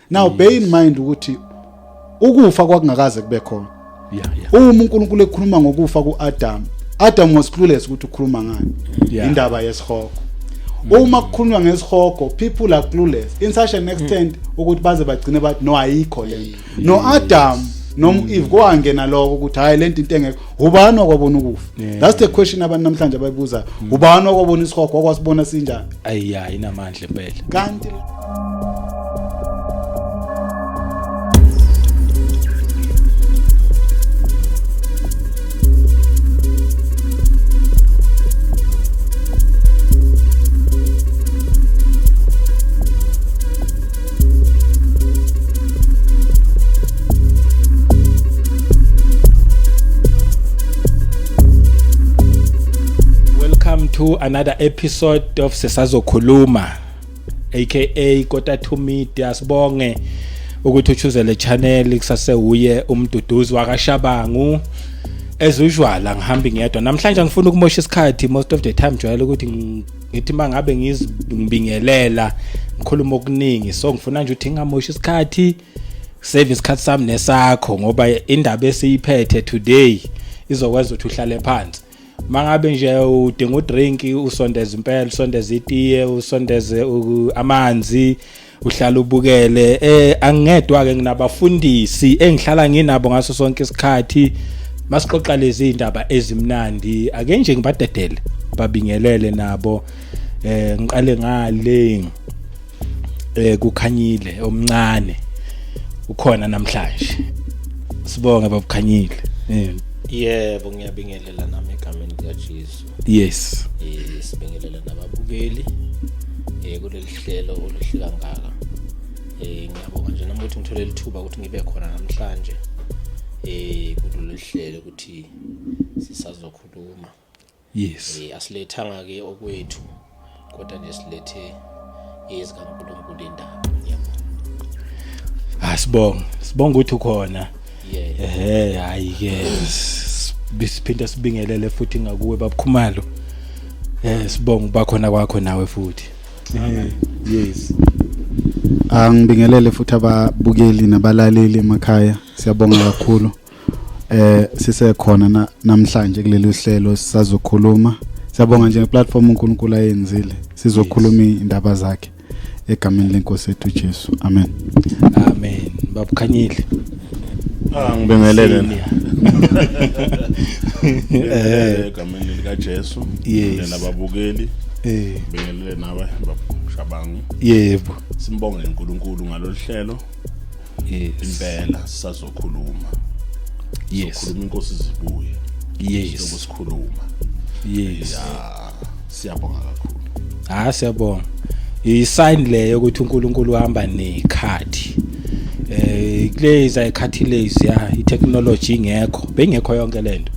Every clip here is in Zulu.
Now bear in mind ukuthi ukufa kwakungakaze kube khona. Uma uNkulunkulu ekhuluma ngokufa kuAdam was clueless ukuthi ukhuluma ngani. Indaba yesihogo. Uma kukhulunywa ngesihogo, people are clueless in such an extent ukuthi baze bagcine bathi no ayikho lento. No Adam noma Eve kwangena lokho ukuthi hayi lento into engekho. Ubani okwabona ukufa? That's the question abantu namhlanje abayibuza. Ubani okwabona isihogo okwasibona sinjani? Inamandla impela. Kanti to another episode of Sisazokhuluma aka Kota to Media. Sibonge ukuthi uchoose le channel kusase uye umduduzi wakashabangu as usual ngihamba ngiyedwa namhlanje ngifuna ukumosha isikhathi most of the time jwayele ukuthi ngithi mangabe ngizibingelela ngikhuluma okuningi so ngifuna nje ukuthi ngamosha isikhathi save isikhathi sami nesakho ngoba indaba esiyiphethe today izokwazi ukuthi uhlale phansi mangabe nje udinga udrink usondeza impela usondeza itiye usondeze amanzi uhlala ubukele angedwa ke nginabafundisi engihlala nginabo ngaso sonke isikhathi masixoxa lezi indaba ezimnandi ake nje ngibadedele babingelele nabo ngiqale ngale kukhanyile omncane ukhona namhlanje sibonge babukhanyile yebo ngiyabingelela nami egameni likaJesu. Yes. Sibingelela nababukeli kuleli hlelo oluhle kangaka. Ngiyabonga nje nami ukuthi ngithole lithuba ukuthi ngibe khona namhlanje kulolu hlelo ukuthi sisazokhuluma. Yes. Asilethanga ke okwethu kodwa nje silethe ezikaNkulunkulu indaba. Ngiyabonga. Sibonga ukuthi ukhona. Hayi ke bisiphinda sibingelele futhi ngakuwe babukhumalo sibonga bakhona kwakho nawe futhi yes ngibingelele futhi ababukeli nabalaleli emakhaya siyabonga kakhulu sisekhona namhlanje kuleli hlelo sisazokhuluma siyabonga nje ngeplatform uNkulunkulu ayenzile sizokhuluma indaba zakhe egameni lenkosi yethu Jesu amen babukhanyile ngibingelele egameni likaJesu nababukeli ngibingelele nawe babushabangu yebo simbonge uNkulunkulu ngalolu hlelo impela sisazokhuluma sikhuluma inkosi zibuye sokusikhuluma siyabonga kakhulu siyabonga isign leyo ukuthi uNkulunkulu uhamba nekhathi kuleza ikhathi lezi itechnology ingekho bengekho yonke lento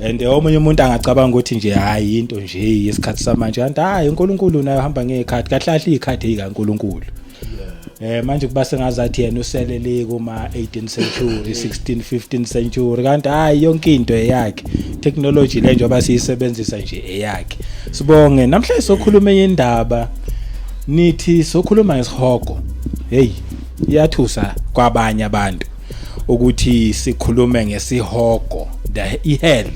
and omunye umuntu angacabanga ukuthi nje hayi into nje yesikhathi samanje kanti hayi uNkulunkulu naye uhamba ngekhathi kahlahla ikhathi ikaNkulunkulu manje kuba sengazathi yena uselele kuma 18th century 16th 15th century kanti hayi yonke into eyakhe technology le nje abasiyisebenzisa nje eyakhe sibonge namhlanje sokhuluma indaba nithi sokhuluma ngesihogo iyathusa kwabanye abantu ukuthi sikhulume ngesihogo ihell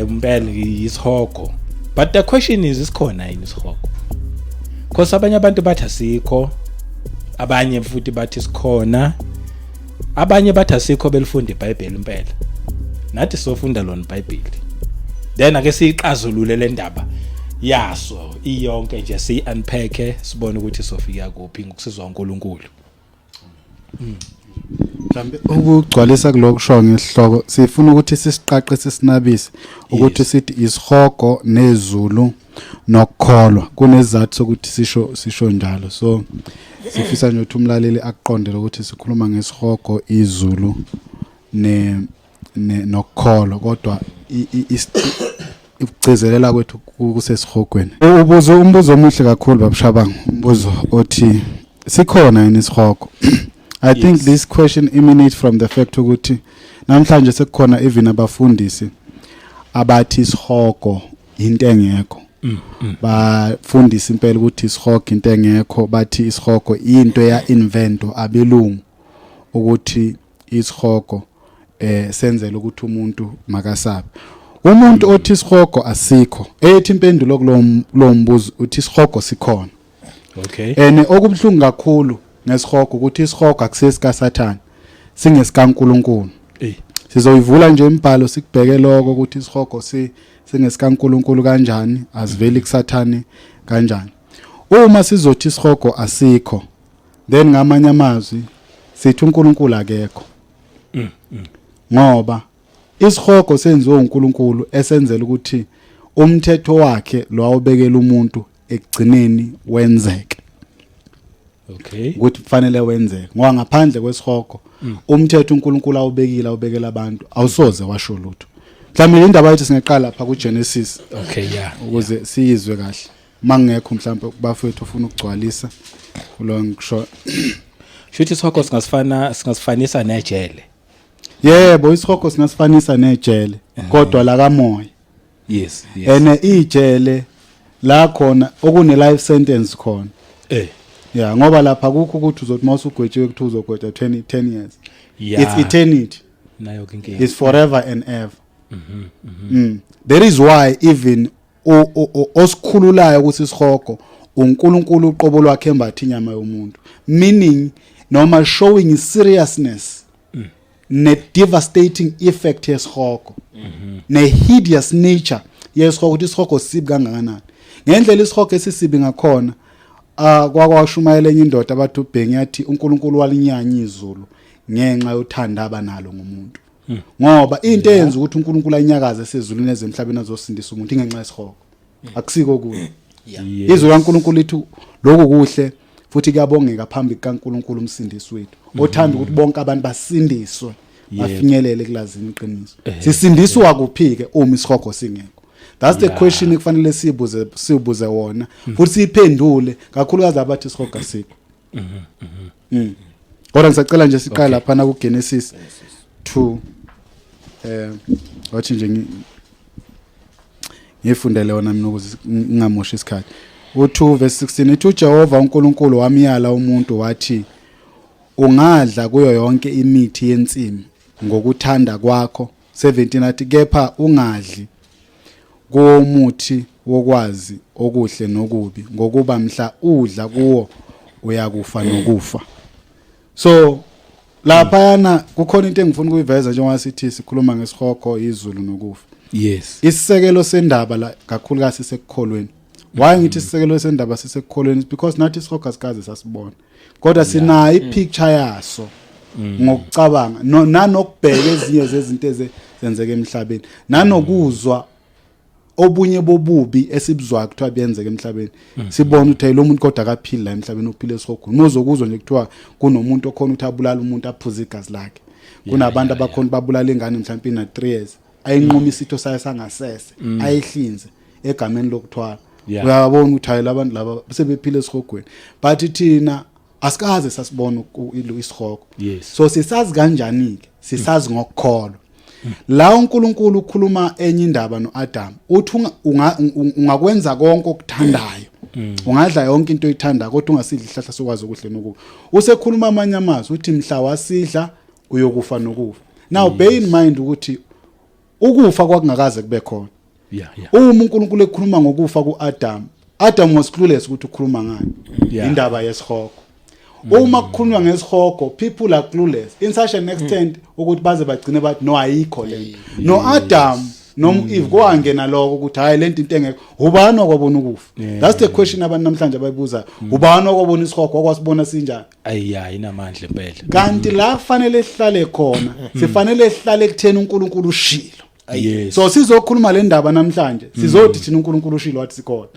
impela isihogo but the question is isikhona yini isihogo because abanye abantu bathi asikho abanye futhi bathi sikhona abanye bathi asikho belifunda iBhayibheli impela nathi sofunda lona iBhayibheli then ake siqazulule le ndaba yaso iyonke nje si unpack sibone ukuthi sofika kuphi ngokusizwa uNkulunkulu mhlambe ukugcwalisa kulokusho ngesihloko sifuna ukuthi sisiqaqe sisinabise ukuthi sithi isihogo nezulu nokukholwa kunezathu sokuthi sisho njalo so sifisa nje ukuthi umlaleli aqondele ukuthi sikhuluma ngesihogo izulu nokukholwa kodwa ukugcizelela kwethu kusesihogweni umbuzo omuhle kakhulu babushabangu umbuzo othi sikhona yini isihogo I think this question emanates from the fact ukuthi namhlanje sekukhona even abafundisi abathi isihogo into engekho bafundisa impela ukuthi isihogo into engekho bathi isihogo into ya invento abelungu ukuthi isihogo senzele ukuthi umuntu makasabe. Umuntu othi isihogo asikho ethi impendulo kulo mbuzo uthi isihogo sikhona. Okay. Okubhlungu kakhulu ngesihogo ukuthi isihogo akusesika Sathane singesika uNkulunkulu. Sizoyivula nje imibhalo sikubheke lokho ukuthi isihogo singesika uNkulunkulu kanjani asiveli kuSathane kanjani. Uma sizothi isihogo asikho then ngamanye amazwi sithi uNkulunkulu akekho. Ngoba isihogo senziwe uNkulunkulu esenzela ukuthi umthetho wakhe lo awubekela umuntu ekugcineni wenzeke. Okay. Ukuthi kufanele wenzeke. Ngoba ngaphandle kwesihogo umthetho uNkulunkulu awubekela abantu awusoze washo lutho. Mhlawumbe indaba yathi singaqala lapha kuGenesis. Okay, yeah. Ukuze siyizwe kahle. Mangekho mhlawumbe bafethu ufuna ukugcwalisa kulo ngisho. Shuthi isihogo singasifanisa nejele. Yebo, isihogo singasifanisa nejele kodwa la kamoya. Yes. Ijele la khona okune life sentence khona. Yeah, ngoba lapha kukho ukuthi uzothi mawusugwetshiwe ukuthi uzogwetshwa 10 years. Yeah. It's eternity. Nayo inkinga. It's forever and ever. There is why even osikhululayo ukuthi isihogo uNkulunkulu uqobo lwakhe embatha inyama yomuntu. Meaning noma showing seriousness ne devastating effect yesihogo. Ne hideous nature yesihogo ukuthi isihogo sibi kangakanani. Ngendlela isihogo esisibi ngakhona kwakwashumayela enye indoda abathi ubhengi yathi uNkulunkulu walinyanya izulu ngenxa yothanda abanalo ngomuntu. Ngoba into eyenza ukuthi uNkulunkulu anyakaze sezulwini ezemhlabeni azosindisa umuntu ingenxa yesihogo. Akusiko kuyo. Izwi kaNkulunkulu lithi lokhu kuhle futhi kuyabongeka phambi kaNkulunkulu umsindisi wethu. Othanda ukuthi bonke abantu basindiswe bafinyelele kulazini iqiniso. Sisindiswa kuphike uma isihogo singekho. That's the question ekufanele sibuze wona futhi siphendule kakhulukazi abathi isihogo asikho. Kodwa ngisacela nje siqala lapha na kuGenesis 2 wathi nje ngifundele wona mina ukuze ngingamoshi isikhathi. U2 verse 16 ithi uJehova uNkulunkulu wamyala umuntu wathi ungadla kuyo yonke imithi yensimu ngokuthanda kwakho. 17 athi kepha ungadli komuthi wokwazi okuhle nokubi ngokuba mhla udla kuwo uyakufa nokufa. So lapha yana kukhona into engifuna ukuyiveza njengoba sithi sikhuluma ngesihogo izulu nokufa. Yes. Isisekelo sendaba la kakhulukazi sisekukholweni. Why ngithi isisekelo sendaba sisekukholweni because nathi isihogo asikaze sasibona. Kodwa sina ipicture yaso ngokucabanga nanokubheka ezinye zezinto ezenzeke emhlabeni nanokuzwa obunye bobubi esibuzwa kuthiwa benzeke emhlabeni. Sibona ukuthi lo muntu kodwa akaphila la emhlabeni uphile esihogo. Nozokuzwa nje kuthiwa kunomuntu okhona ukuthi abulala umuntu aphuza igazi lakhe. Kunabantu abakhona babulala ingane mhlawumbe ina 3 years. Ayinqoma isitho sayo sangasese ayihlinze egameni lokuthwala. Uyabona ukuthi hayi labantu laba sebephile esihogweni. But thina asikaze sasibona isihogo. So sisazi kanjani ke? Sisazi ngokukholwa. La uNkulunkulu ukhuluma enye indaba noAdam. Uthi ungakwenza konke okuthandayo. Ungadla yonke into oyithanda kodwa ungasidli ihlahla sokwazi okuhle nokubi. Usekhuluma amanye amazwi uthi mhla wasidla uyokufa nokufa. Now bear in mind ukuthi ukufa kwakungakaze kube khona. Uma uNkulunkulu ekhuluma ngokufa kuAdam, Adam was clueless ukuthi ukhuluma ngani. Indaba yesihogo. Uma kukhulunywa ngesihogo, people are clueless in such an extent ukuthi baze bagcine bathi no ayikho le. No Adam no Eve kwangena lokho ukuthi hayi lento into engekho. Ubani okwabona ukufa? That's the question abantu namhlanje abayibuza. Ubani okwabona isihogo okwasibona sinjani? Inamandla impela. Kanti la kufanele sihlale khona, sifanele sihlale ekutheni uNkulunkulu ushilo. So sizokhuluma le ndaba namhlanje sizothi thina uNkulunkulu ushilo wathi sikhona.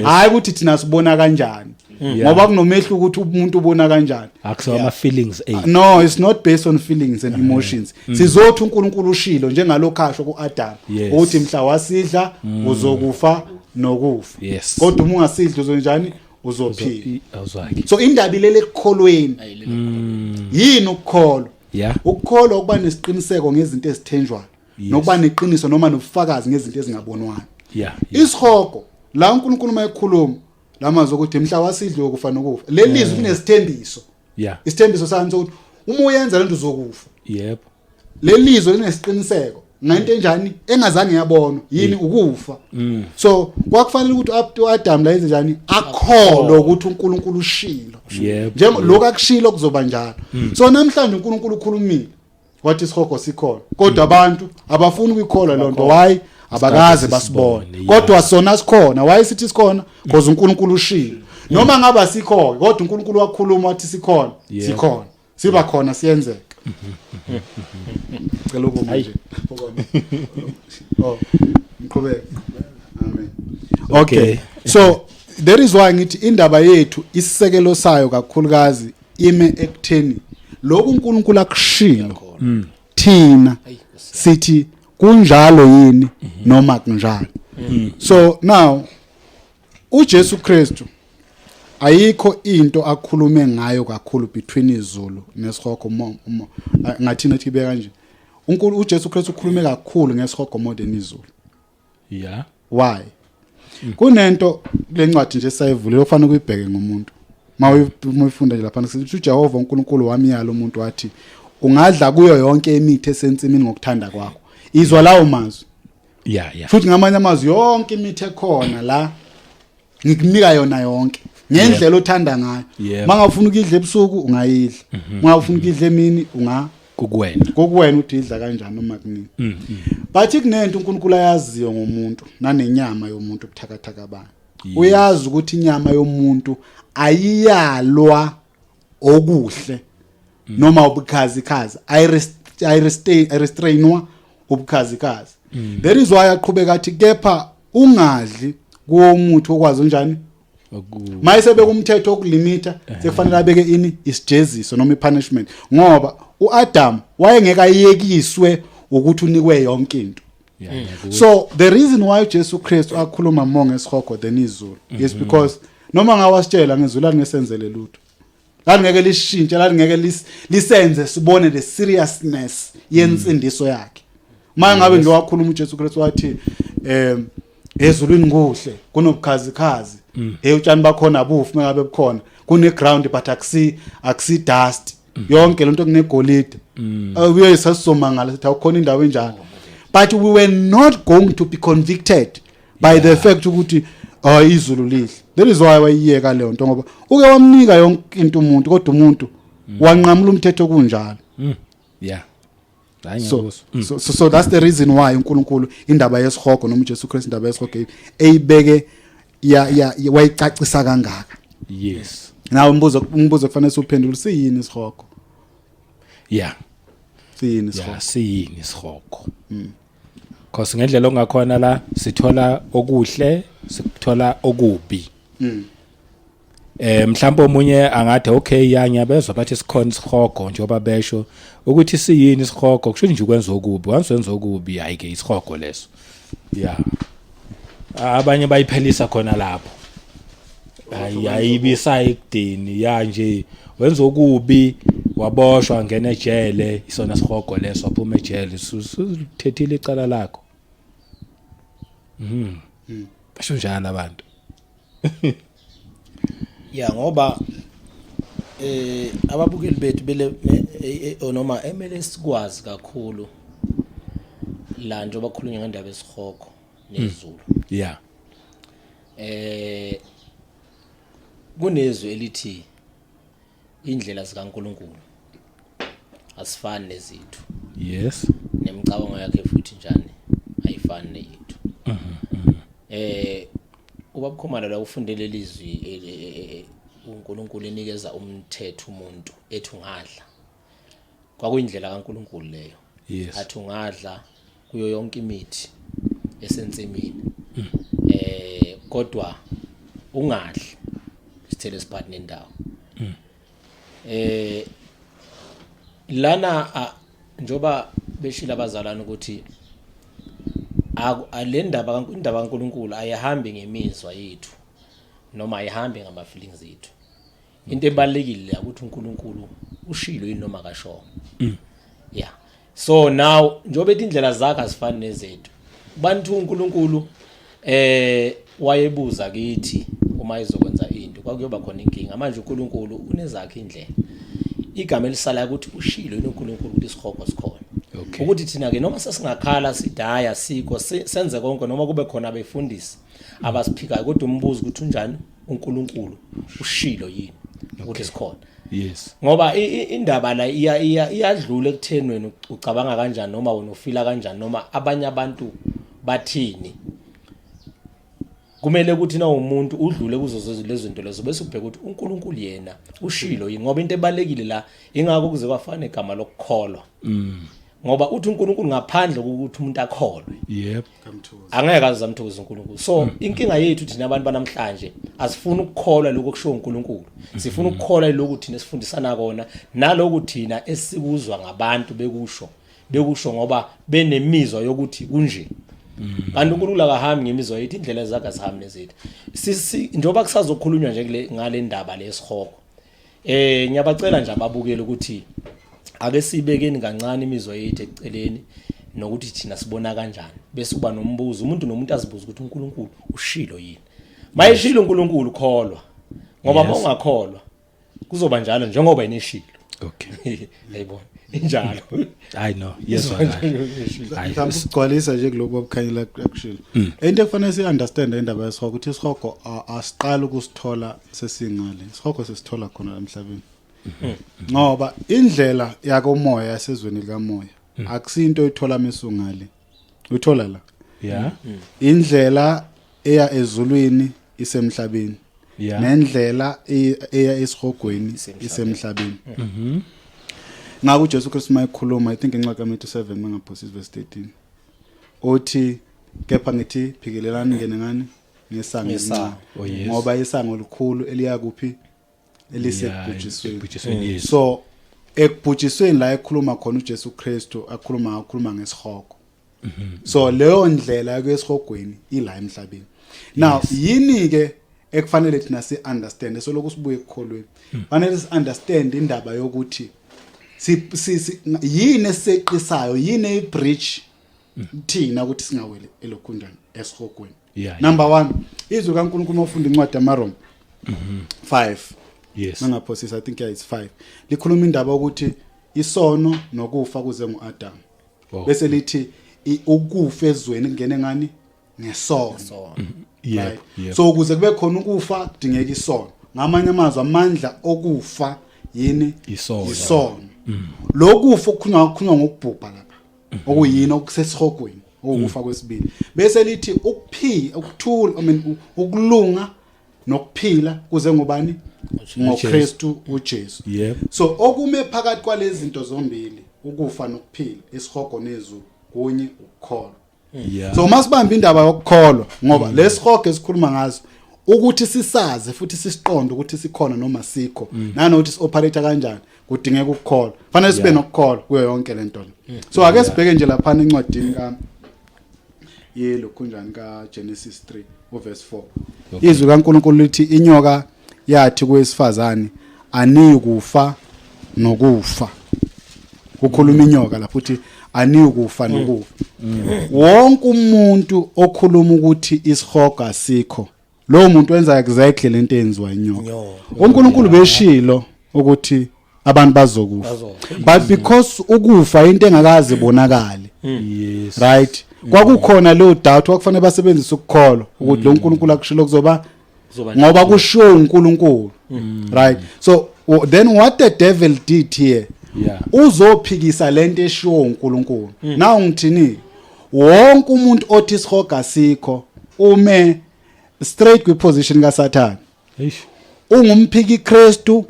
Hayi ukuthi thina sibona kanjani. Ngoba kunomehlo ukuthi umuntu ubona kanjani. Akusiwa ama feelings No, it's not based on feelings and emotions. Sizothi uNkulunkulu ushilo njengalokho asho kuAdam ukuthi mhla wasidla uzokufa nokufa. Kodwa uma ungasidli uzonjani uzophila. So indaba ilele ekukholweni. Yini ukukholwa? Ukukholwa ukuba nesiqiniseko ngezinto ezithenjwayo nokuba neqiniso noma nobufakazi ngezinto ezingabonwayo. Isihogo la uNkulunkulu mayekhuluma lamazwi ukuthi mhla wasidliwe ukufa nokufa lelizwi linesithembiso isithembiso sani sokuthi uma uyenza lento uzokufa yebo lelizwi linesiqiniseko ngento enjani engazange yabonwa yini ukufa so kwakufanele ukuthi uAdam la yenzenjani akholwe ukuthi uNkulunkulu ushilo njengoba lokho akushilo kuzoba njalo so namhlanje uNkulunkulu ukhulumile wathi isihogo sikhona kodwa abantu abafuni ukukholwa lonto why abakaze basibone kodwa sona sikhona why sithi sikhona because uNkulunkulu ushilo noma ngaba sikhona kodwa uNkulunkulu wakhuluma wathi sikhona sikhona siba khona siyenzeka cela ukuma nje mqhubeke amen okay so there is why ngithi indaba yethu isisekelo sayo kakhulukazi ime ekutheni lokhu uNkulunkulu akushilo thina sithi kunjalo yini noma kunjalo so now uJesu Kristu ayikho into akhulume ngayo kakhulu between izulu nesihogo ngathi nathi beka kanje uNkulunkulu uJesu Kristu ukhulume kakhulu ngesihogo more than izulu why kunento lencwadi nje sayivulile ofana ukuyibheke ngomuntu mawuyifunda nje lapha sithi uJehova uNkulunkulu wamiyala umuntu wathi ungadla kuyo yonke imithi esensimini ngokuthanda kwakho izwa lawo mazwi futhi ngamanye amazwi yonke imithi ekhona la ngikunika yona yonke ngendlela othanda ngayo mangafuna ukidla ebusuku ungayidla mangafuna ukidla emini kukuwena uthi idla kanjani noma kunini but kunento uNkulunkulu ayaziyo ngomuntu nanenyama yomuntu ubuthakathaka bayo uyazi ukuthi inyama yomuntu ayiyalwa okuhle noma ubukhazikhazi restrainwa ubukhazikhazi there is why aqhubeka athi kepha ungadli kuwomuthi okwazi njani mayisebe kumthetho okulimita sekufanele abeke ini isijeziso noma ipunishment ngoba uAdam wayengeka yekiswe ukuthi unikwe yonke into so the reason why uJesu Kristu akhuluma monge esihogo than izulu is because noma ngawasitshela ngezulu ngesenzele lutho ngeke lishintshe ngeke lisenze sibone the seriousness yensindiso yakhe mangabe nje wakhuluma uJesu Kristu wathi ezulwini kuhle kunobukhazikhazi utshani bakhona bufu mengabe bukhona kune ground but akusi dust yonke lento kunegolide uye sasizomangala sithi akukhona indawo enjalo but we were not going to be convicted by the fact ukuthi izulu lihle there is why wayiyeka leyo nto ngoba uke wamnika yonke into umuntu kodwa umuntu wanqamula umthetho kunjalo so that's the reason why uNkulunkulu indaba yesihogo noma uJesu Kristu indaba yesihogo eyibeke wayicacisa kangaka nawe umbuzo kufanele uphendule siyini isihogo siyini isihogo because ngendlela ongakhona la sithola okuhle sithola okubi mhlawumbe omunye angathi okay ngiyabezwa bathi sikhona isihogo njengoba besho ukuthi siyini isihogo kusho nje ukwenza okubi wansenza okubi hayi ke isihogo leso abanye bayiphelisa khona lapho ayibisa ekudeni nje wenza okubi waboshwa ngene ejele isona sihogo leso waphuma ejele suthethile icala lakho basho njalo abantu ngoba ababukeli bethu bele noma emele sikwazi kakhulu la nje bakhulunywa ngendaba yesihogo nezulu kunezwi elithi indlela zikaNkulunkulu asifani nezithu nemicabango yakhe futhi njani ayifani neyethu ubaba Khumalo la ufundele lizwi uNkulunkulu enikeza umthetho umuntu ethi ungadla kwakuyindlela kaNkulunkulu leyo athi ungadla kuyo yonke imithi esensimini kodwa ungadli isithelo esiphakathi nendawo lana njoba beshila abazalana ukuthi indaba kaNkulunkulu ayihambi ngemizwa yethu noma ayihambi ngama feelings ethu into ebalekile ukuthi uNkulunkulu ushilo yini noma kasho so now njobe indlela zakhe azifani nezethu bantu uNkulunkulu wayebuza kithi uma izokwenza into kwakuyoba khona inkinga manje uNkulunkulu unezakhe indlela igama elisala ukuthi ushilo uNkulunkulu ukuthi isihogo sikhona ukuthi thina ke noma sesingakhala sidaya sikho senze konke noma kube khona abefundisi abasiphikayo kodwa umbuzo ukuthi unjani uNkulunkulu ushilo yini ukuthi sikhona yes ngoba indaba la iyadlula ekutheni wena ucabanga kanjani noma wena ufila kanjani noma abanye abantu bathini kumele ukuthi na umuntu udlule kuzo lezi zinto lezo bese ubheka ukuthi uNkulunkulu yena ushilo yini ngoba into ebalekile la ingakho kuze kwafana igama lokukholwa ngoba uthi uNkulunkulu ngaphandle kokuthi umuntu akholwe yep angeke azamthokoza uNkulunkulu so inkinga yethu thina abantu banamhlanje asifuni ukukholwa lokho kusho uNkulunkulu sifuna ukukholwa lokho thina sifundisana kona nalokho thina esikuzwa ngabantu bekusho ngoba benemizwa yokuthi kunje kanti uNkulunkulu akahambi ngemizwa yethu indlela zakhe azihambi nezethu njengoba kusazokhulunywa nje ngale ndaba lesihogo ngiyabacela nje ababukele ukuthi ake sibekeni kancane imizwa yethu eceleni nokuthi thina sibona kanjani bese kuba nombuzo umuntu nomuntu azibuza ukuthi uNkulunkulu ushilo yini mayishilo uNkulunkulu kholwa ngoba mawungakholwa kuzoba njalo njengoba ineshilo okay yayibona injalo I know yes mhlawumbe ukugcwalisa nje kuloko obukhanyile actually into ekufanele si understand indaba yesihogo ukuthi isihogo asiqala ukusithola sesingale isihogo sesithola khona emhlabeni ngoba indlela yakomoya yasezweni likamoya akusinto oyithola mesungale uthola la yeah indlela eya ezulwini isemhlabeni nendlela eya esihogweni isemhlabeni ngaku Jesu Kristu mayikhuluma I think incwadi ka-Matthew 7 mangaphosi verse 13 uthi kepha ngithi phikelelani ngene ngani ngesango ngoba isango likhulu eliya kuphi elisebhujisweni so ekubhujisweni la ekhuluma khona uJesu Kristu akhuluma ngesihogo so leyo ndlela kwesihogweni ila emhlabeni now yini ke ekufanele thina si understand so lokho sibuye ekukholweni fanele si understand indaba yokuthi yini eseqisayo yini ibridge thina ukuthi singawele elokhunjani esihogweni number 1 izwi kaNkulunkulu ofunda incwadi yaMaroma 5 yes mangaphosisa I think it's 5 likhuluma indaba ukuthi isono nokufa kuze nguAdam bese lithi ukufa ezweni kungene ngani ngesono yeah so ukuze kube khona ukufa kudingeka isono ngamanye amazwi amandla okufa yini isono lokufa okukhulunywa ngokubhubha lapha okuyini okusesihogweni okufa kwesibili bese lithi ukuthula ukulunga nokuphila kuze ngubani ngoKristu uJesu so okume phakathi kwalezi zinto zombili ukufa nokuphila isihogo nezulu kunye ukukholwa so masibamba indaba yokukholwa ngoba lesihogo esikhuluma ngazo ukuthi sisaze futhi sisiqonde ukuthi sikhona noma sikho nanokuthi sioperate kanjani kudingeka ukukholwa fanele sibe nokukholwa kuyo yonke lento so ake sibheke nje lapha encwadini lokhunjani kaGenesis 3 verse 4 izwi kaNkulunkulu lithi inyoka yathi kuwesifazane aniyikufa nokufa kukhuluma inyoka lapho uthi aniyikufa nokufa wonke umuntu okhuluma ukuthi isihogo asikho lo muntu wenza exactly lento enziwa inyoka uNkulunkulu beshilo ukuthi abantu bazokufa but because ukufa into engakazi bonakala yes right kwakukhona lo doubt kwakufanele basebenzise ukukholwa ukuthi lo uNkulunkulu akushilo kuzoba ngoba kusho uNkulunkulu right so then what the devil did here uzophikisa lento eshiwo uNkulunkulu now ngithini wonke umuntu othi isihogo asikho ume straight kwiposition kaSathane ungumphiki Kristu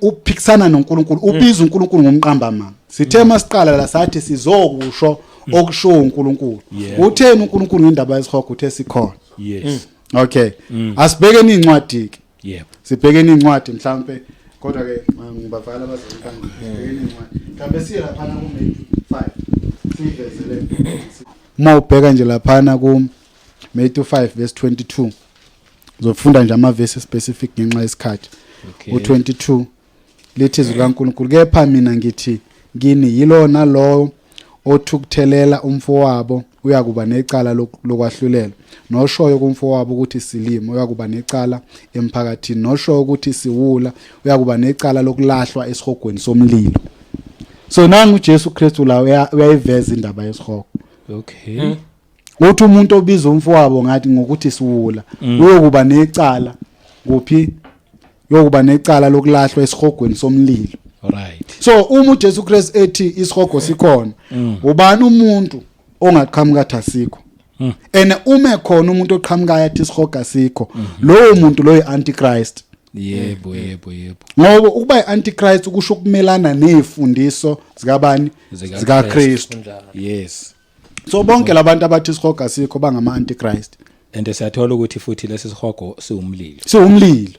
uphikisana noNkulunkulu ubiza uNkulunkulu ngomqamba manga sithe masiqala la sathi sizokusho okusho uNkulunkulu utheni uNkulunkulu ngendaba yesihogo uthe sikhona yes okay asibhekeni incwadi ke yep sibhekeni incwadi mhlambe kodwa ke ngibavala abazokanga sibhekeni incwadi mhlambe siye lapha ku Matthew 5 sivezele mawubheka nje lapha ku Matthew 5 verse 22 uzofunda nje ama verse specific ngenxa yesikhathi u22 lithi izwi kaNkulunkulu kepha mina ngithi ngini yilona lo othukuthelela umfowabo uyakuba necala lokwahlulela, noshoyo kumfowabo ukuthi silimo uyakuba necala emphakathini, noshoyo ukuthi siwula uyakuba necala lokulahlwa esihogweni somlilo. So nangu uJesu Kristu la uyayiveza indaba yesihogo. Okay. Uthi umuntu obiza umfowabo ngathi ngokuthi siwula uyokuba necala kuphi? Uyokuba necala lokulahlwa esihogweni somlilo. Right. So uma uJesu Kristu ethi isihogo sikhona, ubani umuntu ongaqhamuka asikho? And uma ekhona umuntu oqhamuka athi isihogo asikho, lowo muntu loyi antichrist. Yebo. Ngoba ukuba iantichrist ukusho ukumelana nezifundiso zikabani? ZikaKristu. Yes. So bonke labantu abathi isihogo asikho bangama antichrist. And siyathola ukuthi futhi lesi sihogo siwumlilo. Siwumlilo.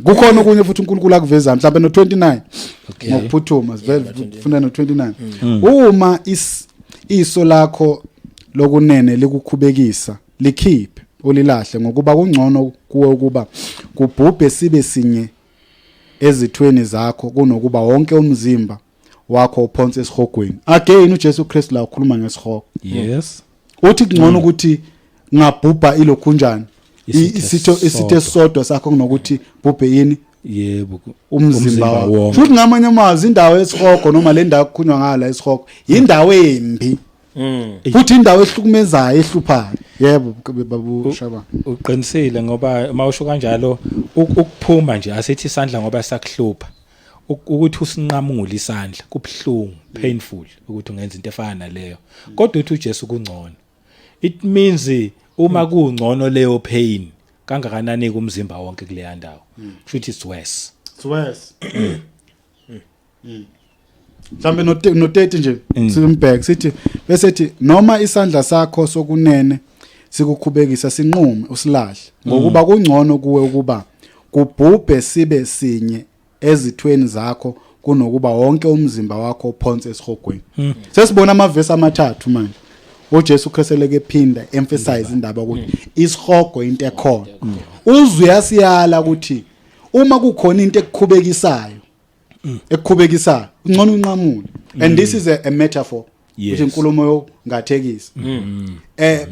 Kukhona okunye futhi uNkulunkulu akuveza mhlawumbe no 29 ngokuphuthuma sifuna no 29. Uma iso lakho lokunene likukhubekisa likhiphe ulilahle ngokuba kungcono kuwe ukuba kubhubhe sibe sinye ezithweni zakho kunokuba wonke umzimba wakho uphonse esihogweni. Again uJesu Kristu la ukhuluma ngesihogo. Yes. Uthi kungcono ukuthi ngabhubha ilokhunjani isithe sodwa sakho kunokuthi bhubhe yini? Yebo, umzimba wakho. Futhi ngamanye amazwi indawo yesihogo noma le ndawo kukhulunywa ngala isihogo indawo embi. Futhi indawo ehlukumezayo ehluphayo. Yebo babu Shaba. Uqinisile ngoba mawusho kanjalo ukuphuma nje asithi isandla ngoba sakuhlupha. Ukuthi usinqamule isandla kubhlungu, painful ukuthi ungenza into efana naleyo. Kodwa uthi uJesu kungcono. It means uma kungcono leyo pain kangakanani kumzimba wonke kuleya ndawo. Futhi it's worse. It's worse. Mhlambe no 30 nje simbhek sithi bese ethi noma isandla sakho sokunene sikukhubekisa sinqume usilahle ngokuba kungcono kuwe ukuba kubhubhe sibe sinye ezithweni zakho kunokuba wonke umzimba wakho uphonse esihogweni. Sesibona amavesi amathathu manje. uJesu Kristu leke phinda emphasize indaba ukuthi isihogo into ekhona. Uzwe yasiyala ukuthi uma kukhona into ekukhubekisayo ungcono unqamule. And this is a metaphor. Ukuthi inkulumo yongathekisa.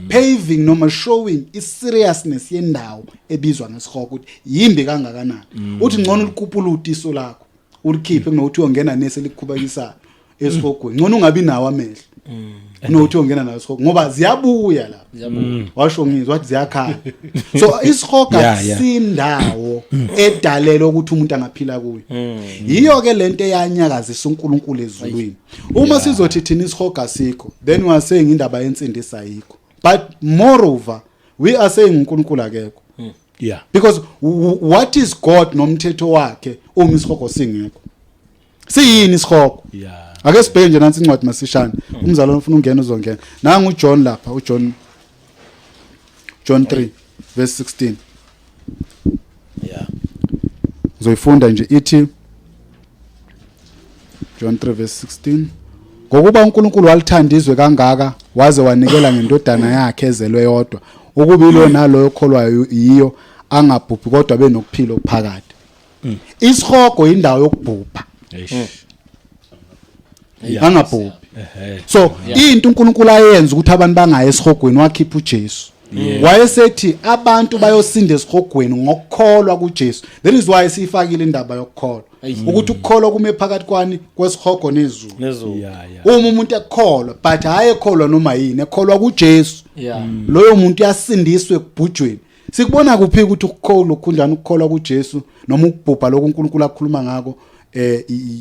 Paving noma showing i-seriousness yendawo ebizwa ngesihogo ukuthi yimbi kangakanani. Uthi ngcono ulikupuluti iso lakho ulikhiphe kunokuthi uyongena nese likukhubekisayo esihogweni. Ngcono ungabi nawo amehlo. Nokuthi ungena nayo isihogo ngoba ziyabuya la. Washo ngizwa wathi ziyakhala. So isihogo sindawo edalelwe ukuthi umuntu angaphila kuyo. Yiyo ke lento eyanyakazisa uNkulunkulu ezulwini. Uma sizothi thina isihogo asikho, then we are saying indaba yensindisa ayikho. But moreover, we are saying uNkulunkulu akekho. Yeah. Because what is God nomthetho wakhe uma isihogo singekho? Siyini isihogo? Yeah. Ake sibheke nje nansi incwadi masishane. Umzalwane ufuna ungena uzongena. Nanga uJohn lapha, John 3 verse 16. Yeah. Uzoyifunda nje ithi John 3 verse 16. Ngokuba uNkulunkulu walithandizwe kangaka waze wanikela ngendodana yakhe ezelwe yodwa ukuba ilo nalo okholwayo yiyo angabhubhi kodwa benokuphila okuphakade. Isihogo indawo yokubhubha. Angabhubhi. So into uNkulunkulu ayenza ukuthi abantu bangaye esihogweni wakhipha uJesu. Wayesethi abantu bayosinda esihogweni ngokukholwa kuJesu. That is why sifakile indaba yokukholwa. Ukuthi ukukholwa kume phakathi kwani kwesihogo nezulu. Uma umuntu ekholwa but hayi ekholwa noma yini, ekholwa kuJesu. Loyo muntu uyasindiswa ekubhujweni. Sikubona kuphi ukuthi ukukholwa kunjani ukukholwa kuJesu noma ukubhubha lokho uNkulunkulu akhuluma ngako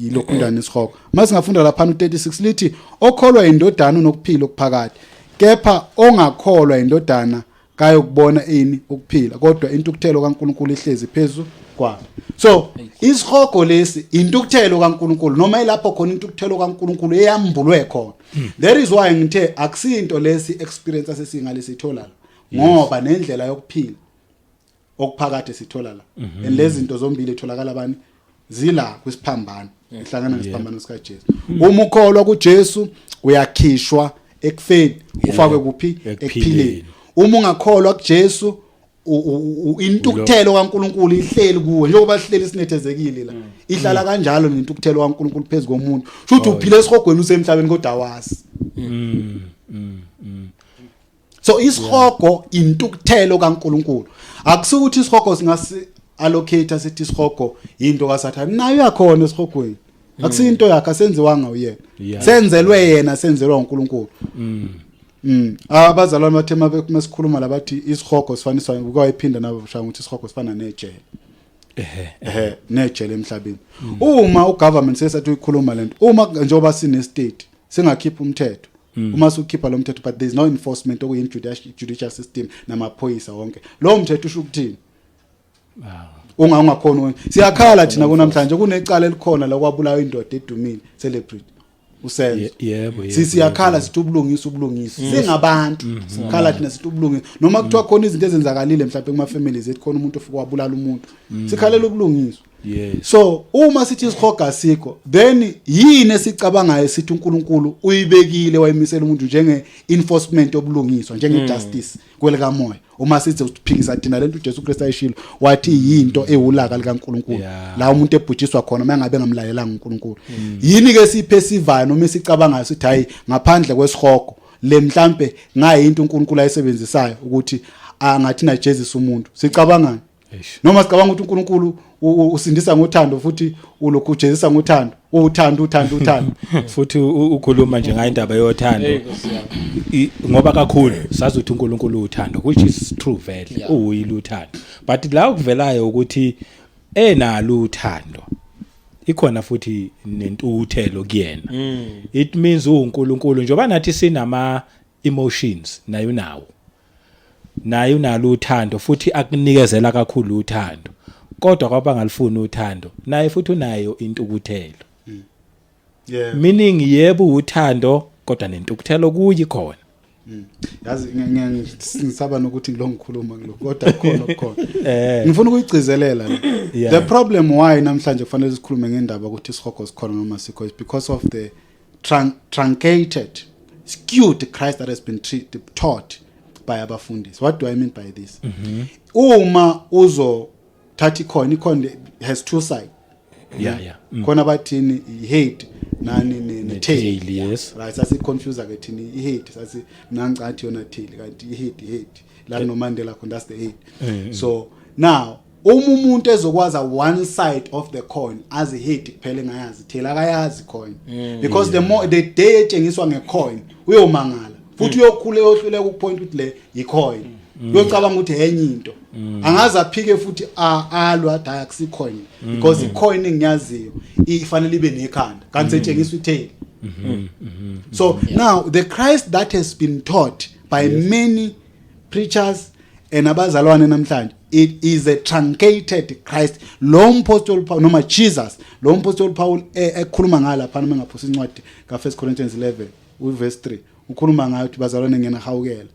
ilokhundana isihogo. Mase ngafunda lapha u36 lithi okholwa indodana unokuphila okuphakade. Kepha ongakholwa indodana kayokubona ini ukuphila kodwa intukuthelo kaNkulunkulu ihlezi phezulu kwakhe. So isihogo lesi intukuthelo kaNkulunkulu noma ilapho khona intukuthelo kaNkulunkulu eyambulwe khona. That is why ngithe akusinto lesi experience asesingalesithola la ngoba nendlela yokuphila okuphakade sithola la. And lezi zinto zombili etholakala bani zila kwisiphambano ihlangana nesiphambano sika Jesu. Uma ukholwa kuJesu uyakhishwa ekufeni ufakwe kuphi ekuphileni. Uma ungakholwa kuJesu intukuthelo kaNkulunkulu ihleli kuwe njengoba sihleli sinethezekile la. Ihlala kanjalo nentukuthelo kaNkulunkulu phezulu komuntu. Futhi uphile esihogweni usemhlabeni kodwa awazi. So isihogo intukuthelo kaNkuluNkulu. Akusukuthi isihogo singasi allocate sithi isihogo into kaSathane. Nayo yakhona esihogweni. Akusinto yakhe asenziwanga uyena. Senzelwe yena, senzelwa uNkulunkulu. Abazalwane bathema bekusikhuluma labathi isihogo sifaniswa ukuyiphinda nabo bashaya ukuthi isihogo sifana nejele. Nejele emhlabeni. Uma ugovernment sesathi uyikhuluma lento, uma njengoba sine state singakhipha umthetho. Uma sukhipha lo mthetho but there is no enforcement okuyi judicial system namaphoyisa wonke. Lo mthetho usho ukuthini? Ungakhona siyakhala thina kunamhlanje kunecala elikhona la kwabulawa indoda edumile celebrate usenzo. Yebo. Siyakhala sithi ubulungisa singabantu sikhala thina sithi ubulungisa noma kuthiwa khona izinto ezenzakalile mhlawumbe kuma families ethi khona umuntu ofika wabulala umuntu sikhalela ubulungiswa. So uma sithi isihoga sikho then yini esicabangayo sithi uNkulunkulu uyibekile wayimisela umuntu njenge enforcement obulungiswa njenge justice kwelika moya. Uma sithi uphikisa thina lento uJesu Kristu ayishilo wathi yinto ewulaka likaNkulunkulu la umuntu ebhujiswa khona mangabe ngamlalelanga uNkulunkulu. Yini ke siphesivayo noma esicabangayo sithi hayi ngaphandle kwesihogo le mhlambe ngayinto uNkulunkulu ayisebenzisayo ukuthi angathina Jesus umuntu sicabangani noma sicabanga ukuthi uNkulunkulu usindisa ngothando futhi ulokhu ujezisa ngothando uthando futhi ukhuluma nje ngayindaba yothando ngoba kakhulu sazi ukuthi uNkulunkulu uthando which is true vele uyilo uthando but la ukuvelayo ukuthi enalo uthando ikhona futhi nentuthelo kuyena. It means uNkulunkulu njoba nathi sinama emotions nayo nalo uthando futhi akunikezela kakhulu uthando kodwa kwaba ngalifuni uthando naye futhi unayo intukuthelo. Meaning yebo uthando kodwa nentukuthelo kuyi khona. Yazi ngisaba nokuthi ngilongikhuluma ngilokho kodwa khona ngifuna ukuyigcizelela the problem why namhlanje kufanele sikhulume ngendaba ukuthi isihogo sikhona noma sikho is because of the truncated skewed Christ that has been taught by abafundisi. What do I mean by this? Uma uzo thathi coin has two sides. Khona bathini hate nani ne tail. Yes. Right, sasi confuse ke thini hate sasi nancathi yona tail kanti hate la no Mandela khona that's the hate. So now umuntu ezokwaza one side of the coin as hate kuphela ngayazi tail akayazi coin because the more the day etshengiswa ngecoin uyomangala futhi uyokhule yohluleka ukupoint ukuthi le icoin uyocabanga ukuthi enye into angaza aphike futhi alwa dayaxi coin because icoin engiyaziyo ifanele ibe nekhanda kanti setshengisa itail. So now the Christ that has been taught by many preachers and abazalwane namhlanje it is a truncated Christ. Lo apostle Paul noma Jesus lo apostle Paul ekhuluma ngala phana mengaphosa incwadi ka 1 Corinthians 11 verse 3 ukhuluma ngayo ukuthi bazalwane ngena hawukela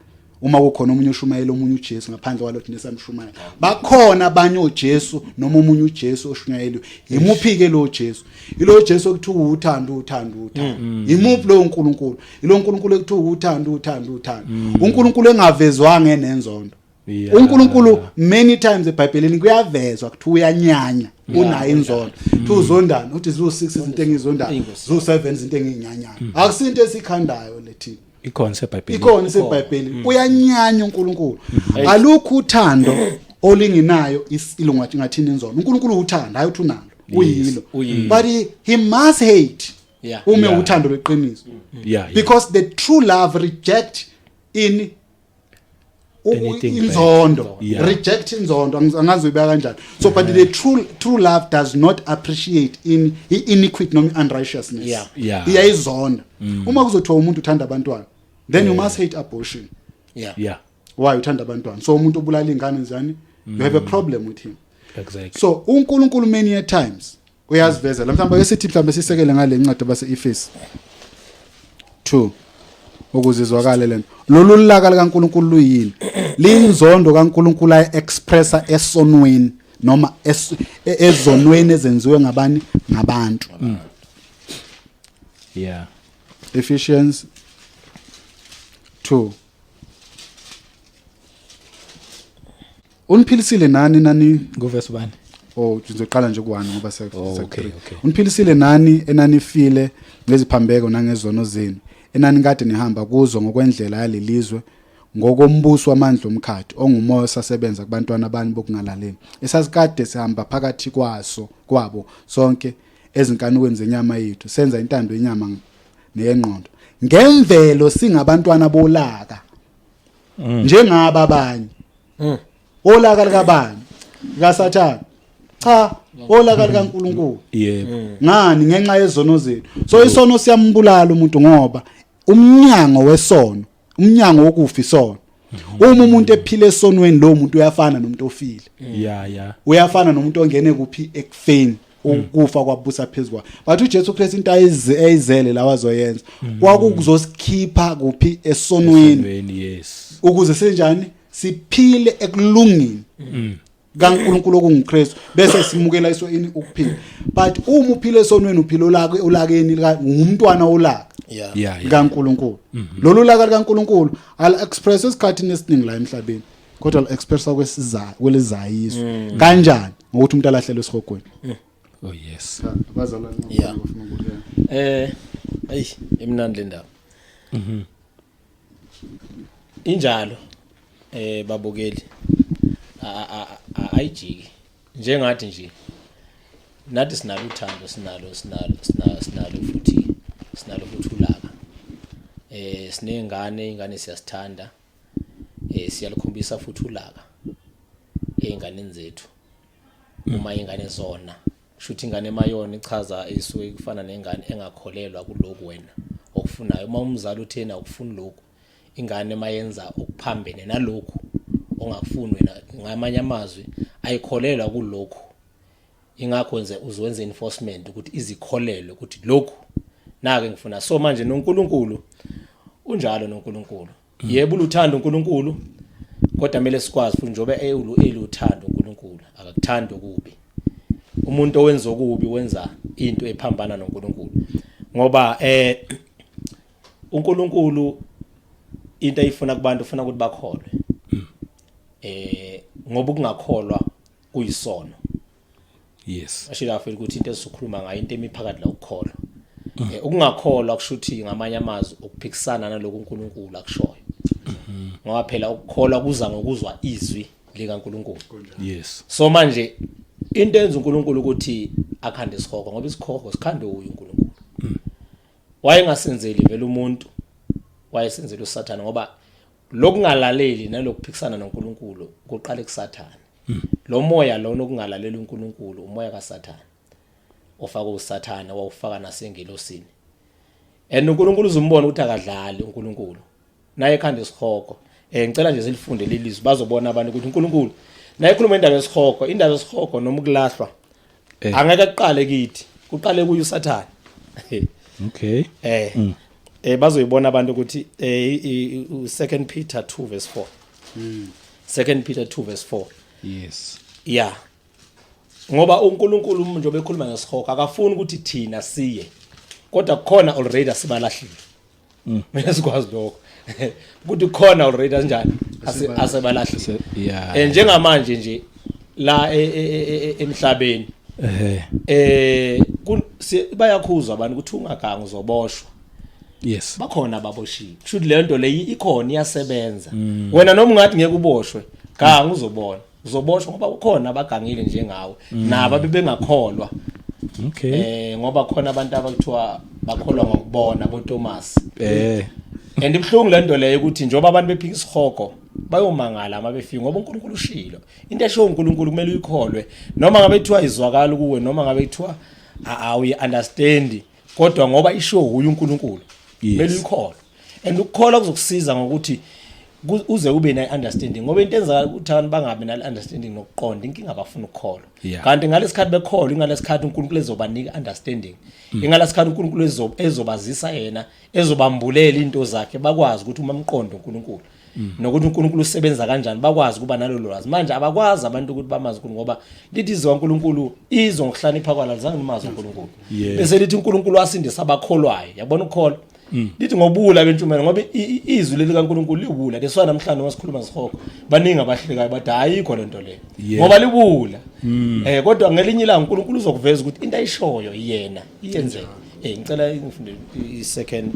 uma kukhona umunye ushumayela omunye uJesu ngaphandle kwalokho nesamshumayela bakhona abanye uJesu noma umunye uJesu oshunyayelwe imuphi ke lo Jesu ilo Jesu okuthiwa uthando imuphi lo uNkulunkulu ilo uNkulunkulu ekuthiwa uthando uNkulunkulu engavezwanga enenzondo. uNkulunkulu many times eBhayibhelini kuyavezwa kuthiwa uyanyanya unayo inzondo uzondana uthi zo 6 izinto engizondana zo 7 izinto enginyanyana akusinto esikhandayo lethi iconcept eBhayibhelini uyanyanya uNkulunkulu alukho uthando olingenayo isilungu ngathini inzondo uNkulunkulu uthanda hayi uthi unalo uyilo but he must hate ume uthando leqiniso because the true love reject in inzondo reject inzondo angazoyibeka kanjani. So but the true love does not appreciate in iniquity noma unrighteousness iyayizonda. Uma kuzothiwa umuntu uthanda abantwana then you must hate abortion. Why uthanda abantwana? So umuntu obulala ingane njani you have a problem with him. Exactly. So uNkulunkulu many times uyazivezela mhlawumbe esithi mhlawumbe sisekele ngale incwadi base Efes 2 ukuzizwakala lento lolu laka likaNkulunkulu luyini linzondo kaNkulunkulu expressa esonweni noma ezonweni ezenziwe ngabani ngabantu. Ephesians 2 uniphilisile nani ngoverse 1 ngizoqala nje ku1 ngoba okay. uniphilisile nani enanifile ngeziphambeko nangezono zenu enani kade nihamba kuzo ngokwendlela yalelizwe ngokombuso wamandla omkhathi ongumoya osasebenza kubantwana bani bokungalaleli esasikade sihamba phakathi kwabo sonke ezinkanukweni zenyama yethu senza intando yenyama neyengqondo ngemvelo singabantwana bolaka njengaba abanye olaka likabani kaSathane cha olaka likaNkulunkulu ngani ngenxa yezono zethu so isono siyambulala umuntu ngoba umnyango wesono umnyango wokufa isono uma umuntu ephile esonweni lo muntu uyafana nomuntu ofile uyafana nomuntu ongene kuphi ekufeni ukufa kwabusa phezulu but uJesu Kristu into ayizele la wazoyenza kwakuzosikhipha kuphi esonweni ukuze senjani siphile ekulungini kaNkulunkulu okungukristu bese simukela iso ini ukuphila but uma uphile esonweni uphilo ulakeni ngumntwana olaka kaNkulunkulu lolu laka likaNkulunkulu al express esikhathini esiningi la emhlabeni kodwa al expressa kwelizayiso kanjani ngokuthi umuntu alahlelwe esihogweni abazalwane bafuna ukuthi emnandi le ndaba injalo babukeli ayijiki njengathi nje nathi sinalo uthando sinalo futhi ulaka ingane siyasithanda siyalikhombisa futhi ulaka einganeni zethu uma ingane zona shuthi ingane emayona ichaza isuke kufana nengane engakholelwa kuloko wena okufunayo uma umzali uthena ukufuna lokho ingane mayenza okuphambene nalokho ongakufuni wena ngamanye amazwi ayikholelwa kulokho ingakho nje uzwenza enforcement ukuthi izikholelwe ukuthi lokho nake ngifuna so manje noNkulunkulu unjalo noNkulunkulu yebo uthanda uNkulunkulu kodwa kumele sikwazi futhi njobe uthanda uNkulunkulu akakuthanda okubi umuntu owenza okubi wenza into ephambana noNkulunkulu ngoba uNkulunkulu into ayifuna kubantu ufuna ukuthi bakholwe ngoba ukungakholwa kuyisono ashila afela ukuthi into esikhuluma ngayo into emiphakathi la ukukholwa ukungakholwa kushuthi ngamanye amazwi ukuphikisana naloko uNkulunkulu akushoyo ngoba phela ukukholwa kuza ngokuzwa izwi likaNkulunkulu so manje into enza uNkulunkulu ukuthi akhande isihogo ngoba isihogo sikhande uye uNkulunkulu wayengasenzeli vele umuntu wayesenzela uSathane ngoba lokungalaleli nalokuphikisana noNkulunkulu kuqala kuSathane lo moya lo nokungalaleli uNkulunkulu umoya kaSathane ofaka uSathane wawufaka nasengelosini uNkulunkulu uzumbona ukuthi akadlali uNkulunkulu naye ekhanda isihogo ngicela nje silifunde lelizwi bazobona abantu ukuthi uNkulunkulu naye ekhuluma indaba yesihogo noma ukulahlwa angeke aqale kithi kuqale kuye uSathane bazoyibona abantu ukuthi 2 Peter 2 verse 4 2 Peter 2 verse 4 ngoba uNkulunkulu njengoba ekhuluma ngesihogo akafuni ukuthi thina siye kodwa kukhona already asibalahlile mina sikwazi lokho ukuthi khona already kanjani asebalahlile njengamanje nje la emhlabeni bayakhuzwa abantu ukuthi ungaganga uzoboshwa bakhona ababoshiwe kushuthi le nto leyi ikhona iyasebenza wena noma ungathi ngeke uboshwe ganga uzoboshwa ngoba ukhona abagangile njengawe nabo bebengakholwa ngoba khona abantu abakuthiwa bakholwa ngokubona boThomas ibhlungu le nto leyo ukuthi njengoba abantu bephika isihogo bayomangala uma befika ngoba uNkulunkulu ushilo into esho uNkulunkulu kumele uyikholwe noma ngabe ethiwa izwakala kuwe noma ngabe ethiwa awu understand kodwa ngoba isho uyu uNkulunkulu kumele uyikholwe ukukholwa kuzokusiza ngokuthi uze ube na understanding ngoba into enza ukuthi abantu bangabe na understanding nokuqonda inkinga abafuna ukukholwa kanti ngalesikhathi bekholwa ingalesikhathi uNkulunkulu ezobanika understanding ingalesikhathi uNkulunkulu ezobazisa yena ezobambulela into zakhe bakwazi ukuthi uma umqondo uNkulunkulu nokuthi uNkulunkulu usebenza kanjani bakwazi kuba nalolu lwazi manje abakwazi abantu ukuthi bamazi uNkulunkulu ngoba lithi izwi uNkulunkulu izo ngokuhlanipha kwala zange nimazi uNkulunkulu bese lithi uNkulunkulu wasindisa abakholwayo yabona ukukholwa lithi ngobula bentshumayelo ngoba izwi likaNkulunkulu libula lesona namhlanje wasikhuluma Isihogo baningi abahlekayo bathi ayikho lento le ngoba libula kodwa ngelinye ilanga uNkulunkulu uzokuveza ukuthi into ayishoyo yena iyenze ngicela ngifunde i-second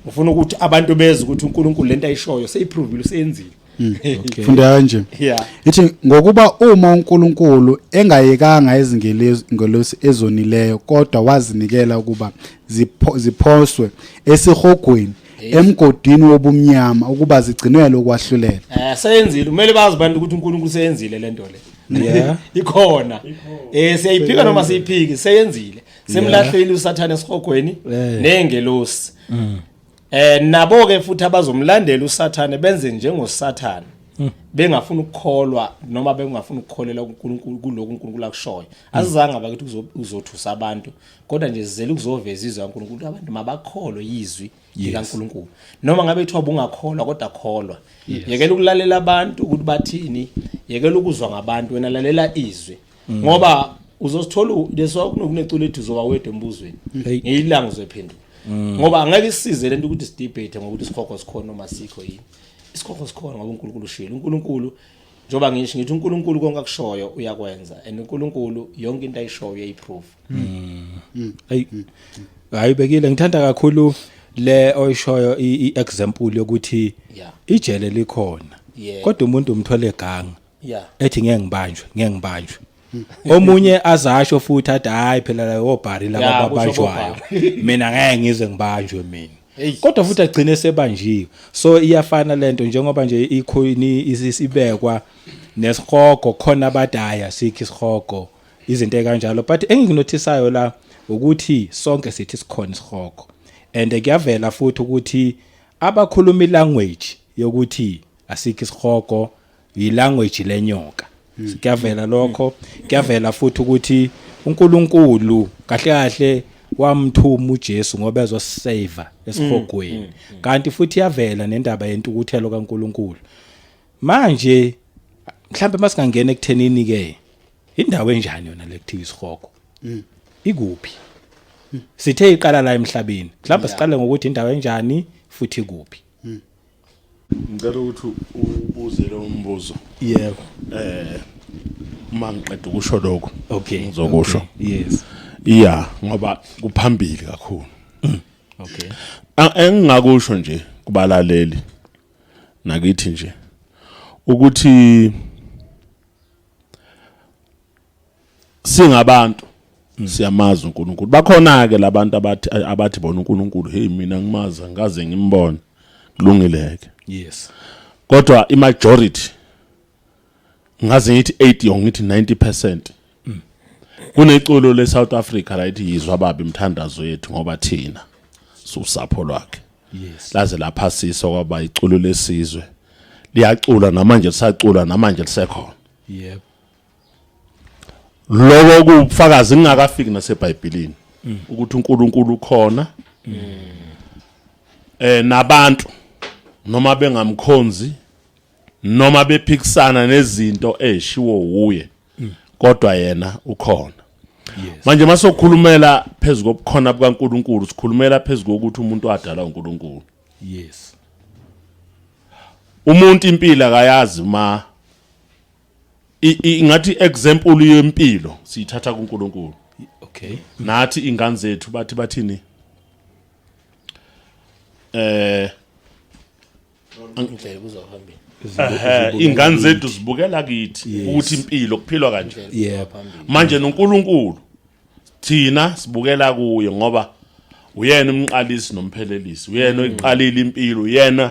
ngifuna ukuthi abantu beze ukuthi uNkulunkulu lento ayishoyo seyiprove useyenzile Funda kanje. Ithi ngokuba uma uNkulunkulu engayekanga izingelosi ezonileyo kodwa wazinikela ukuba ziphoswe esihogweni emgodini wobumnyama ukuba zigcinwele ukwahlulela. Seyenzile kumele bazi abantu ukuthi uNkulunkulu seyenzile lento le. Ikhona. Siyayiphika noma siyiphiki seyenzile. Semlahleli uSathane esihogweni nengelosi. Nabo ke futhi abazomlandela uSathane benze njengoSathane bengafuna ukukholwa noma bengafuna ukukholela uNkulunkulu kuloko uNkulunkulu akushoyo azizanga bakithi uzothusa abantu kodwa nje zizele ukuzoveza izwi kaNkulunkulu abantu mabakholwe izwi likaNkulunkulu noma ngabe ethiwa bungakholwa kodwa kholwa yekela ukulalela abantu ukuthi bathini yekela ukuzwa ngabantu wena lalela izwi ngoba uzosithola lesokunecule ethu zoba wedwa embuzweni ngiyilanga uzophendula ngoba angeke isize lento ukuthi sidebate ngokuthi Isihogo sikhona noma sikho yini Isihogo sikhona ngoba uNkulunkulu ushilo uNkulunkulu njoba ngithi uNkulunkulu konke akushoyo uyakwenza and uNkulunkulu yonke into ayishoyo uyayiprove ayibekile ngithanda kakhulu le oyishoyo iexample yokuthi ijele likhona kodwa umuntu umthole eganga ethi ngeke ngibanjwe omunye azasho futhi athi hayi phela la obhari laba babanjwayo mina ngeke ngize ngibanjwe mina kodwa futhi agcine sebanjiwe so iyafana lento njengoba nje ikhoni isibekwa nesihogo khona abadaya sikhi isihogo izinto ekanjalo but engikunotisayo la ukuthi sonke sithi sikhona isihogo and kuyavela futhi ukuthi abakhuluma ilanguage yokuthi asikhi isihogo ilanguage lenyoka kuyavela lokho kuyavela futhi ukuthi uNkulunkulu kahle kahle wamthuma uJesu ngoba ezosave esihogweni kanti futhi yavela nendaba yentukuthelo kaNkulunkulu manje mhlambe masingangena ekuthenini ke indawo enjani yona lekuthiwa isihogo ikuphi sithe iqala la emhlabeni mhlawumbe siqale ngokuthi indawo enjani futhi ikuphi ngicela ukuthi ubuze lo mbuzo yebo uma ngiqeda ukusho lokho okay ngizokusho yes ngoba kuphambili kakhulu okay engingakusho nje kubalaleli nakithi nje ukuthi singabantu siyamazi uNkulunkulu bakhona ke labantu abathi bona uNkulunkulu hey mina ngimazi ngaze ngimbone kulungileke yes kodwa imajority ngaze ngithi 80 ngithi 90% kuneculo leSouth Africa layithi yizwa babi imthandazo yethu ngoba thina susapho lwakhe yes laze lapha siso kwaba iculo lesizwe liyacula namanje lisacula namanje lisekhona yebo lokho kubufakazi ngingakafiki naseBhayibhelini ukuthi uNkulunkulu ukhona nabantu noma bengamkhonzi noma bephikisana nezinto ezishiwo uye kodwa yena ukhona manje masokhulumela phezulu kobukhona bukaNkulunkulu sikhulumela phezulu kokuthi umuntu adala uNkulunkulu yes umuntu impilo akayazi ingathi example yempilo siyithatha kuNkulunkulu okay nathi ingane zethu bathini ngicela kuzohambeni ingane zethu zibukela kithi ukuthi impilo kuphilwa kanje yebo manje noNkulunkulu thina sibukela kuye ngoba uyena umqalisi nomphelelisi uyena oyiqalile impilo uyena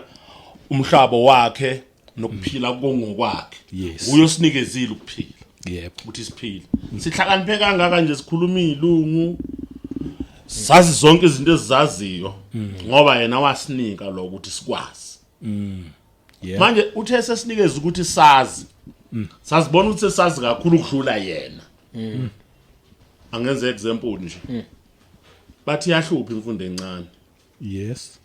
umhlaba wakhe nokuphila kongokwakhe uyosinikezile ukuphila yebo ukuthi siphile sihlakaniphe kangaka nje sikhuluma izilungu sazi zonke izinto ezizaziyo ngoba yena wasinika lo ukuthi sikwazi manje uthe sesinikeza ukuthi sazi sasibona ukuthi sazi kakhulu ukudlula yena angenza example nje bathi yahlupha imfundo encane yes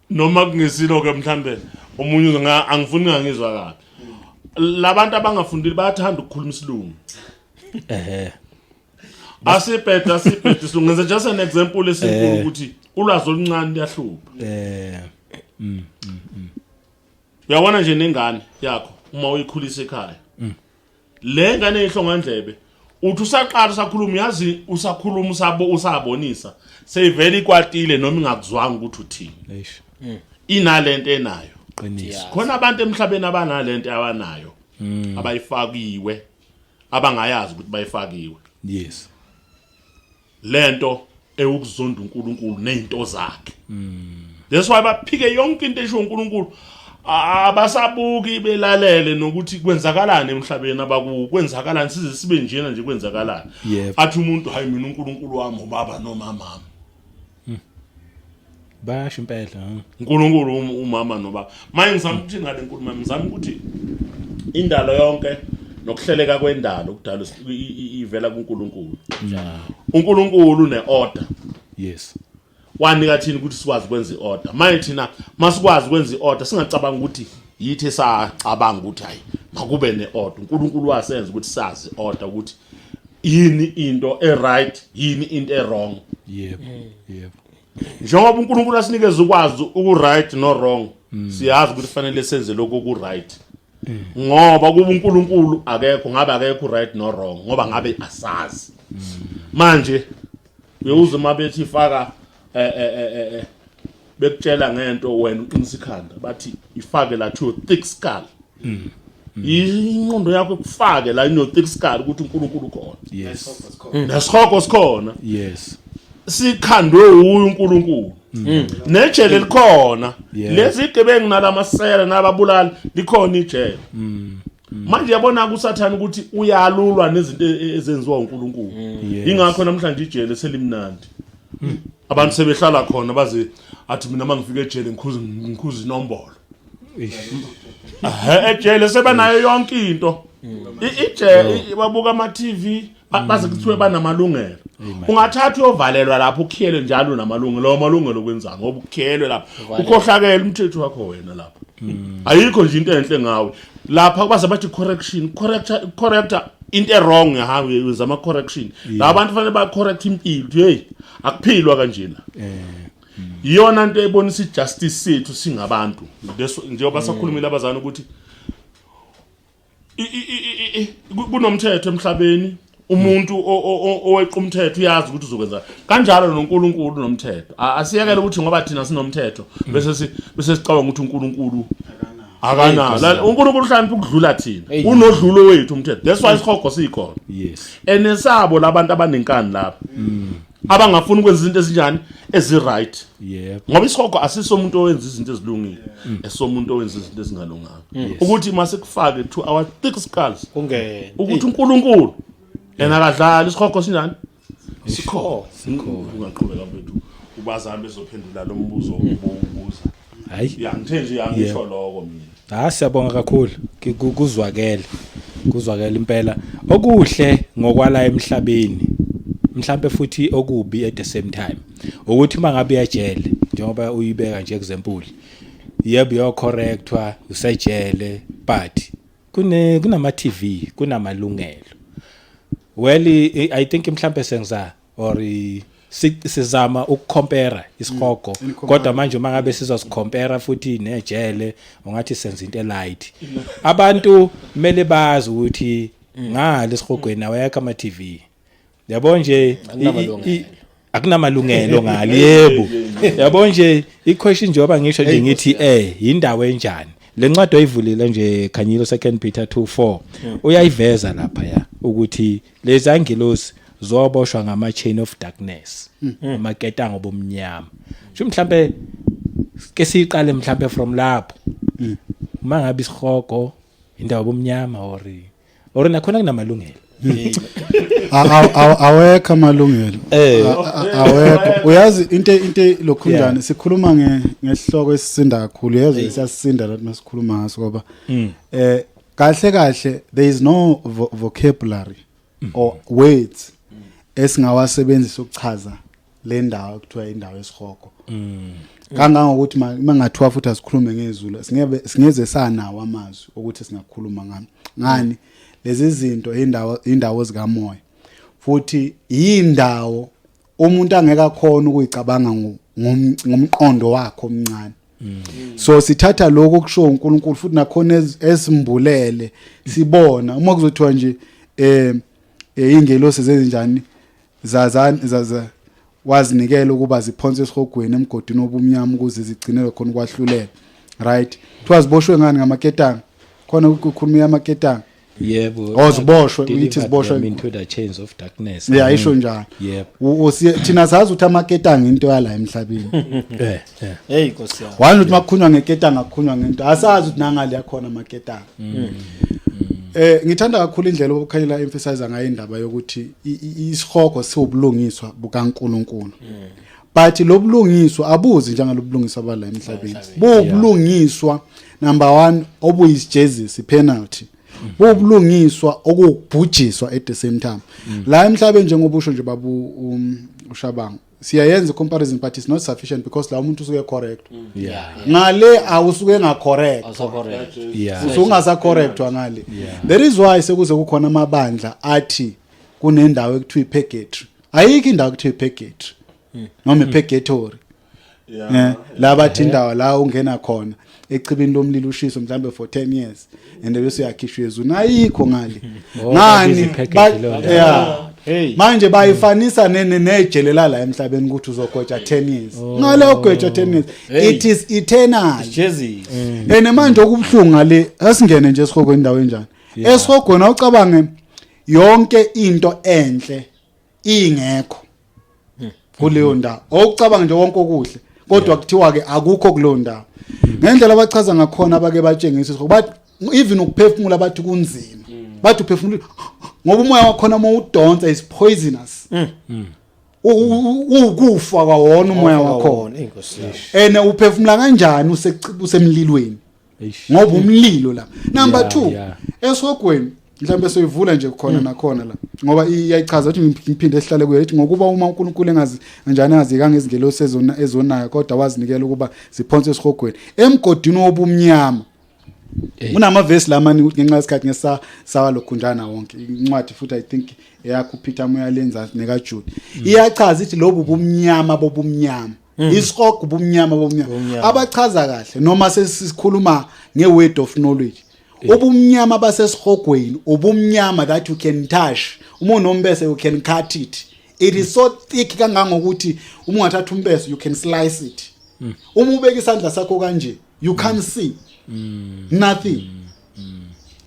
noma kungesilo ke mhlambe omunye angifuni ngizwa kahle labantu abangafundile bayathanda ukukhuluma isilungu asibheda sungenza just an example esinkulu ukuthi ulwazi oluncane liyahlupha uyabona nje nengane yakho uma uyikhulisa ekhaya le ngane ehlongandlebe uthi usaqala usakhuluma yazi usakhuluma usabonisa seyivela ikwatile noma ingakuzwanga ukuthi uthini inalento enayo qinisa khona abantu emhlabeni abanalento abanayo abayifakiwe abangayazi ukuthi bayifakiwe yes lento ukuzonda uNkulunkulu nezinto zakhe that's why baphike yonke into esho uNkulunkulu abasabuki belalele nokuthi kwenzakalani emhlabeni abakwenzakalani size sibe njena nje kwenzakalani athi umuntu hayi mina uNkulunkulu wami ubaba nomama basho impela uNkulunkulu umama nobaba manje ngizama ukuthi ngale nkulumo ngizama ukuthi indalo yonke nokuhleleka kwendalo ukudala ivela kuNkulunkulu uNkulunkulu neorder yes wanika thina ukuthi sikwazi ukwenza iorder manje thina masikwazi ukwenza iorder singacabanga ukuthi yithi esacabanga ukuthi hayi makube neorder uNkulunkulu wasenza ukuthi sazi order ukuthi yini into eright yini into errong yep njengoba uNkulunkulu asinikeza ukwazi ukuright no wrong siyazi ukuthi fanele senze lokho ku right ngoba kuba uNkulunkulu akekho right no wrong ngoba ngabe asazi manje uyuza mabethi ifaka bekutshela ngento wena uqinisa ikhanda bathi ifake la to thick skull inqondo yakho kufake la ino thick skull ukuthi uNkulunkulu khona yes nesihogo sikhona yes sikhandwe uNkulunkulu nejele likhona lezi gebengu nalamasela nababulali likhona ijele manje yabona kusathana ukuthi uyalulwa nezinto ezenziwa uNkulunkulu ingakho namhlanje ijele selimnandi abantu sebehlala khona baze athi mina mangifika ejele ngikhuza inombolo ejele sebanayo yonke into ijele babuka ama TV baze kuthiwe banamalungelo ungathatha uyovalelwa lapho ukhiyelwe njalo namalungelo lawo malungelo kwenza ngoba ukhiyelwe lapho ukhohlakela umthetho wakho wena lapho ayikho nje into enhle ngawe lapha baze bathi corrector into wrong yahawe yenza ama correction la abantu fanele ba correct impilo hey akuphilwa kanjena iyona into ebonisa ijustice sethu singabantu njengoba sakhulumile abazana ukuthi kunomthetho emhlabeni umuntu oweqa umthetho uyazi ukuthi uzokwenza kanjalo noNkulunkulu nomthetho asiyekele ukuthi ngoba thina sinomthetho bese sicabanga ukuthi uNkulunkulu akanala uNkulunkulu uhlonipha ukudlula thina unodlulo wethu umthetho that's why isihogo sikhona yes enesabo labantu abanenkani lapha abangafuni ukwenza izinto ezinjani ezi-right ngoba isihogo asisomuntu owenza izinto ezilungile esomuntu owenza izinto ezingalunganga ukuthi masekufake to our thick skulls ungene ukuthi uNkulunkulu yena akadlali isihogo sinjani sikhona ungaqhubeka mfethu ubazami bezophendula lo mbuzo obubuza hayi ngithe nje angisho lokho mina siyabonga kakhulu kuzwakela impela okuhle ngokwala emhlabeni mhlambe futhi okubi at the same time ukuthi mangabe yajele njengoba uyibeka nje example yebo yo correctwa usejele but kunama TV kunamalungelo well I think mhlambe senza or sizama ukucompare isihogo kodwa manje uma ngabe sizosicompare futhi nejele ungathi senza into elight abantu kumele bazi ukuthi ngale sihogweni awayeka ama TV yabo nje akunamalungelo ngale yebo yabo nje iquestion njengoba ngisho nje ngithi indawo enjani lencwadi oyivulile nje Khanyile 2 Peter 2:4 uyayiveza lapha ya ukuthi lezi angelosi zoboshwa ngama chain of darkness maketanga obumnyama sho mhlambe ke siqale mhlambe from lapho mangabe isihogo indawo obumnyama or nakhona kunamalungelo awekho amalungelo awekho uyazi into lokhunjani sikhuluma ngehloko esisinda kakhulu yazi siyasisinda lapho masikhuluma ngaso ngoba kahle there is no vocabulary or words esingawasebenzisa ukuchaza le ndawo ekuthiwa indawo yesihogo kangangokuthi mangathiwa futhi asikhulume ngezulu singeze sanawo amazwi ukuthi singakhuluma ngani lezi zinto indawo zikamoya futhi indawo umuntu angeke akhona ukuyicabanga ngomqondo wakhe omncane. So sithatha lokho okusho uNkulunkulu futhi nakhona esimbulele sibona uma kuzothiwa nje ingelosi zenjani zaza wazinikela ukuba ziphonse esihogweni emgodini obumnyama ukuze zigcinele khona kwahlulela, right? Twaziboshwe ngani ngamaketanga khona ukukhuluma yamaketanga. Yebo. Oziboshwe uyithi ziboshwe into the chains of darkness. Yeah, isho njalo. Yebo. Thina sazi ukuthi amaketanga into yala emhlabeni. Hey Nkosi yami. Wani ukuthi makukhunywa ngeketanga kukhulunywa ngento. Asazi ukuthi nangali yakhona amaketanga. Ngithanda kakhulu indlela obukhanyela emphasize ngayo indaba yokuthi isihogo siwubulungiswa bukaNkulunkulu. But lobulungiswa abuzi njengalobulungiswa bala emhlabeni. Bubulungiswa number 1 obuyisijezisi penalty. Bubulungiswa okubhujiswa at the same time. La emhlabeni njengoba usho nje babu ushabango. Siyayenza comparison but it's not sufficient because la umuntu usuke correct. Ngale awusuke nga correct. Usungasa correct ngale. There is why sekuze kukhona amabandla athi kunendawo ekuthiwa iPurgatory. Ayikho indawo ekuthiwa iPurgatory. Noma iPurgatory. Labathi indawo la ungena khona echibini lomlilo ushiso mhlambe for 10 years and bese uyakhishwa ezweni ayikho ngale. Ngani? Manje bayifanisa nejelela la emhlabeni ukuthi uzogoja 10 years. Ngale ugoja 10 years. It is eternal. Ene manje okubhlungu ngale asingene nje esihogweni indawo enjani. Esihogweni awucabange yonke into enhle ingekho kuleyo ndawo. Okucabanga nje wonke okuhle kodwa kuthiwa ke akukho kuleyo ndawo. Ngendlela abachaza ngakhona abake batshengisa ukuthi bathi even ukuphefumula bathi kunzima. Bathi uphefumula ngoba umoya wakhona uma udonsa is poisonous. Ukufa kwawona umoya wakhona. Ene uphefumula kanjani usemlilweni? Ngoba umlilo la. Number 2 esihogweni mhlambe soyivula nje khona nakhona la ngoba iyayichaza ukuthi ngiphinde ehlale kuyo ethi ngokuba uma uNkulunkulu kanjani engazikanga izingelosi ezonayo kodwa wazinikela ukuba ziphonse esihogweni emgodini obumnyama. Unamavesi lamani ukuthi ngenxa yesikhathi ngesawa lokhunjana wonke incwadi futhi I think eyakho Peter Moya lenza neka Jude iyachaza ukuthi lobu bumnyama bobumnyama isihogo bumnyama bobumnyama abachaza kahle noma sesikhuluma ngeword of knowledge. Ubumnyama basesihogweni ubumnyama that you can touch uma unombese you can cut it. It is so thick kangangokuthi uma ungathatha umbese you can slice it. Uma ubeka isandla sakho kanje you can't see nothing.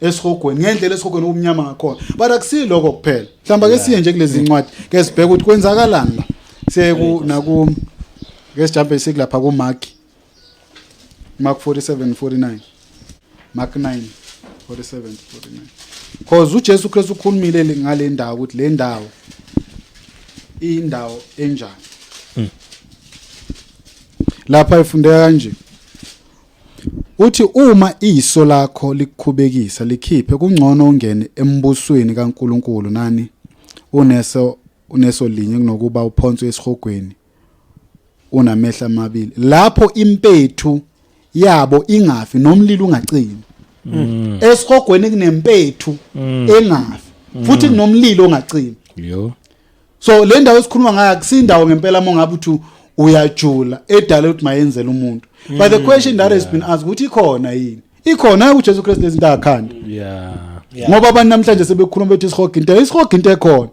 Esihogweni ngendlela esihogweni ubumnyama ngakhona but akusiloko kuphela. Mhlamba ke siye nje kulezi incwadi ke sibheka ukuthi kwenzakalani la seku naku ke sijampe sikulapha ku Mark 47:49 Mark 9:47-49 because uJesu Kristu ukhulumile ngale ndawo ukuthi le ndawo indawo enjani. Lapha ifundeka kanje uthi uma iso lakho likukhubekisa likhiphe kungcono ungene embusweni kaNkuluNkulu nani uneso linye kunokuba uphonswe esihogweni unamehla amabili lapho impethu yabo ingafi nomlilo ungacini. Esihogweni kunempethu engafi futhi kunomlilo ongacini. So le ndawo esikhuluma ngayo akusindawo ngempela mongabe uthi uyajula edala ukuthi mayenzele umuntu. But the question that has been asked ukuthi ikhona yini? Ikhona uJesu Kristu lezinto akakhanda. Ngoba abantu namhlanje sebekhuluma bethi isihogo into ekhona.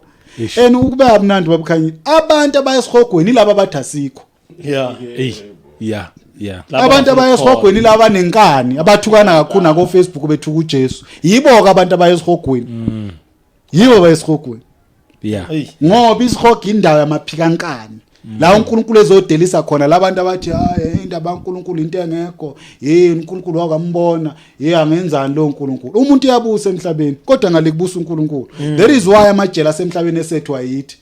And ukuba abunandi babukhanyile abantu abayesihogweni ilabo abathi asikho. Abantu abayesihogweni laba nenkani abathukana kakhulu na ko Facebook bethu kuJesu. Yibo ke abantu abayesihogweni. Yibo abayesihogweni. Ngoba isihogo indawo yamaphikankani. La uNkulunkulu ezodelisa khona labantu abathi indaba kaNkulunkulu into engekho uNkulunkulu wakambona angenzani lo uNkulunkulu umuntu uyabusa emhlabeni kodwa ngale kubusa uNkulunkulu. There is why amajela asemhlabeni esethwa yithi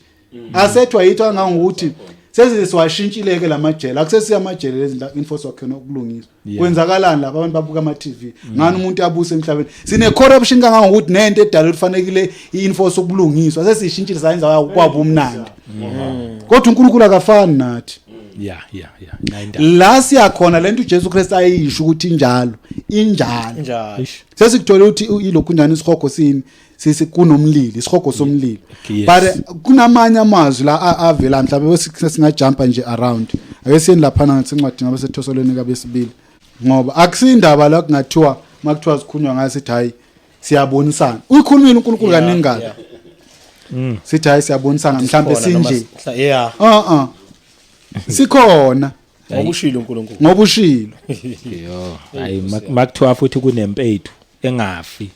asethwa yithi angangokuthi sesizwashintshileke lamajela akusesiya amajela lezi info wakhe nokulungiswa kwenzakalani lapha abantu babuka ama TV ngani umuntu yabusa emhlabeni sine corruption kangangokuthi nento edala ufanele iinfo sokulungiswa sesishintshile sayenza kwabo umnandi kodwa uNkulunkulu akafani nathi yeah la siyakhona lento uJesu Kristu ayisho ukuthi injalo Njalo. sesikuthola ukuthi ilokhu njani isihogo sisi kunomlilo isihogo somlilo Yes. but kunamanye amazwi la avela mhlawumbe singajumpa nje around ake siyeni lapha ngathi incwadi ngabe sethosolweni kabesibili ngoba akusindaba la kungathiwa makuthiwa sikhunywa ngasithi hayi siyabonisana uyikhulumile uNkulunkulu kaningana sithi hayi siyabonisana mhlawumbe sinje Yeah. sikhona Ngokushilo uNkulunkulu. ngoba ushilo yo hayi makuthiwa futhi kunempethu engafi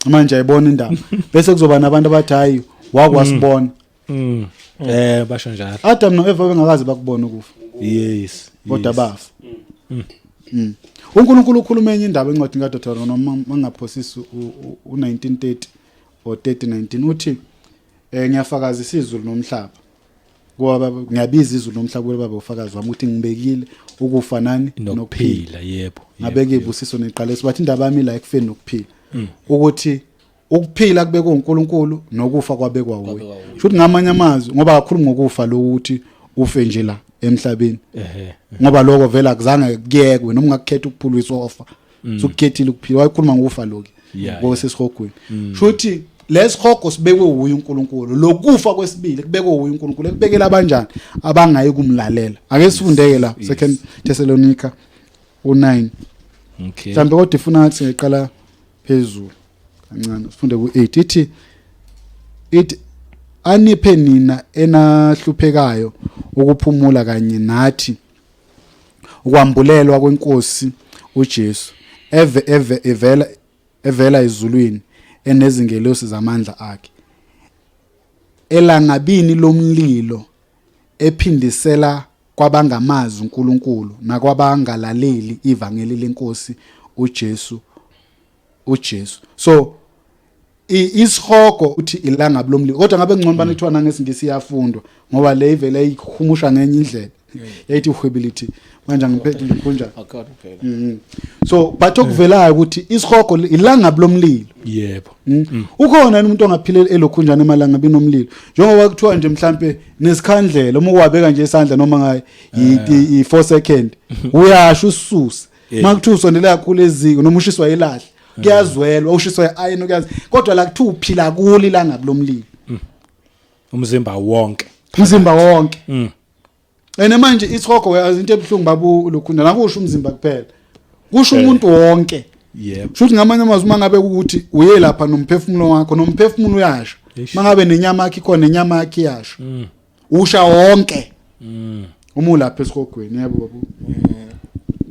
manje ayibona indaba bese kuzoba nabantu abathi hayi wakwasibona basho njalo Adam no Eva bengakazi bakubona ukufa yes kodwa bafa uNkulunkulu ukhuluma enye indaba encwadi kaDuteronomy noma mangaphosisi u1930 or 3019 uthi ngiyafakazisa izulu nomhlaba ngoba ngiyabiza izulu nomhlaba kuba bafakazi wami ukuthi ngibekile ukufa nani nokuphila yebo ngabeke ibusiso neqala sibathi indaba yami la ekufeni nokuphila ukuthi ukuphila kubekwe uNkulunkulu nokufa kwabekwa uwe futhi ngamanye amazwi ngoba kakhulu ngokufa lo ukuthi ufe nje la emhlabeni ngoba lokho vela akuzange kuyekwe noma ungakhetha ukuphuliswa ofa sokukhethile ukuphila wayikhuluma ngokufa lokho ngoba sesihogweni futhi lesihogo sibekwe uye uNkulunkulu lokufa kwesibili kubekwe uye uNkulunkulu ekubekela abanjani abangayi kumlalela ake sifundeke la 2 Ntethelelo 9 okay mhlawumbe kodwa ifuna ngathi ngiqala phezulu kancane sifunde ku8 ithi aniphe nina enahluphekayo ukuphumula kanye nathi ukwambulelwa kwenkosi uJesu evela ezulwini enezingelosi zamandla akhe elangabini lomlilo ephindisela kwabangamazi uNkulunkulu nakwabangalaleli ivangeli lenkosi uJesu so isihogo uthi ilanga lomlilo kodwa ngabe ngcono banethiwa nangesingisi yafundwa ngoba le ivela ikhumusha ngenye indlela yayithi uhwebility manje ngiphethe ngikhunja so bathokuvelayo ukuthi isihogo ilanga lomlilo yebo ukhona umuntu ongaphile elokhunjana emalanga binomlilo njengoba kuthiwa nje mhlambe nesikhandlela uma uwabeka nje isandla noma ngayi i4 second uyasho ususe makuthiwa usondela kakhulu eziko noma ushiswa ilahle kuyazwelwa ushiswa iron kuyazi kodwa la kuthiwa uphila kuli ilanga lomlilo umzimba wonke ene manje isihogo into ebhlungu babu lokhunda nakusho umzimba kuphela kusho umuntu wonke yebo futhi ngamanye amazwi mangabe ukuthi uye lapha nomphefumulo wakho nomphefumulo uyasho mangabe nenyama yakhe khona nenyama yakhe yasho usha wonke uma lapha esihogweni yebo babu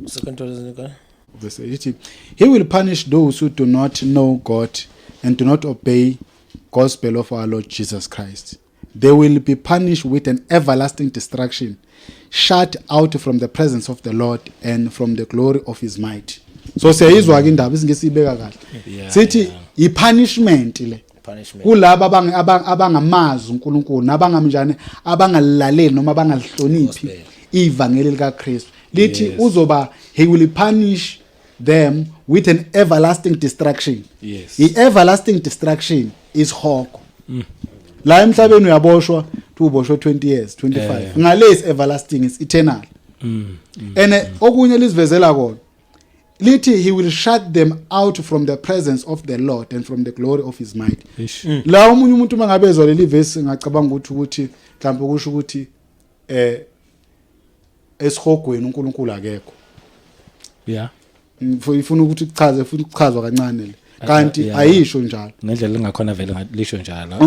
Second Thessalonians. verse 18 he will punish those who do not know God and do not obey gospel of our Lord Jesus Christ. They will be punished with an everlasting destruction, shut out from the presence of the Lord and from the glory of his might. So siyizwa ke indaba isingesibeka kahle. Sithi ipunishment le. Kulabo abangamazi uNkulunkulu nabangamjane abangalaleli noma abangalihloniphi ivangeli likaKristu. Lithi uzoba he will punish them with an everlasting destruction. Yes. The everlasting destruction is hogo. La emhlabeni uyaboshwa uboshwe 20 years 25 ngalesi everlasting is eternal ene okunye lizivezela kona lithi he will shut them out from the presence of the Lord and from the glory of his might. La umunye umuntu mangabezwa leli verse ngacabanga ukuthi mhlawumbe kusho ukuthi esihogweni uNkulunkulu akekho yeah ifuna ukuthi kuchaze futhi kuchazwa kancane le kanti ayisho njalo ngendlela engakhona vele ngalisho njalo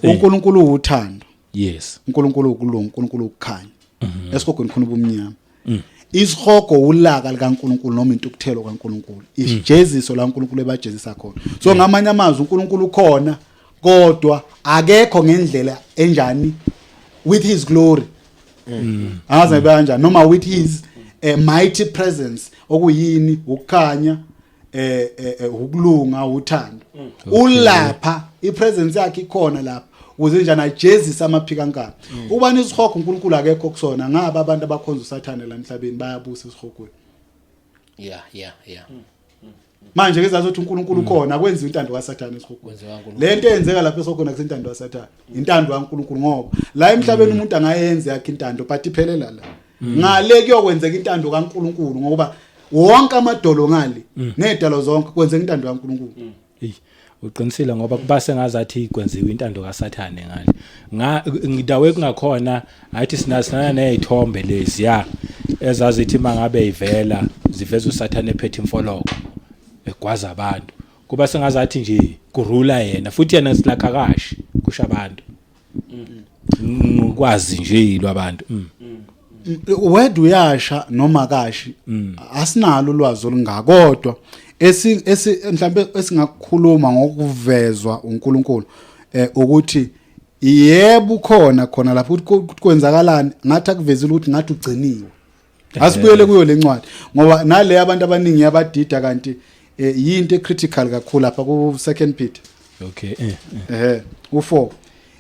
uNkulunkulu uthando yes uNkulunkulu ukulunga uNkulunkulu ukukhanya esihogweni khona ubumnyama isihogo ulaka likaNkulunkulu noma into ukuthelo kaNkulunkulu isijeziso la uNkulunkulu ebajezisa khona so ngamanye amazwi uNkulunkulu khona kodwa akekho ngendlela enjani with his glory angaze kanjani noma with his mighty presence okuyini ukukhanya ukulunga uthando ulapha ipresence yakhe ikhona lapha ukuze njana ajezisa amaphika kankani ubani isihogo uNkulunkulu akekho kusona ngaba abantu abakhonza uSathane la emhlabeni bayabusa isihogweni yeah manje ke zazothi uNkulunkulu khona kwenziwa intando kaSathane esikhokweni lento eyenzeka lapha esikhokweni akusintando kaSathane intando kaNkulunkulu ngoba la emhlabeni umuntu angayenza yakhe intando but iphelela la ngale kuyokwenzeka intando kaNkulunkulu ngoba wonke amadolo ngale nedalo zonke kwenzeka intando kaNkulunkulu uqinisile ngoba kuba sengazathi kwenziwa intando kaSathane ngale ngidawe kungakhona athi sinasana nezithombe lezi ezazithi mangabe ivela ziveza uSathane ephethe imfoloko egwaza abantu kuba sengazathi nje kurula yena futhi yena silakhakashi kusha abantu ukwazi nje yilo abantu wedwa uyasha noma kashi asinalo ulwazi olungakodwa mhlambe esingakukhuluma ngokuvezwa uNkulunkulu ukuthi yebo khona lapho ukuthi kwenzakalani ngathi akuvezile ukuthi ngathi ugciniwe asibuyele kuyo lencwadi ngoba nale abantu abaningi abadida kanti yinto ecritical kakhulu lapha ku 2 Peter okay u4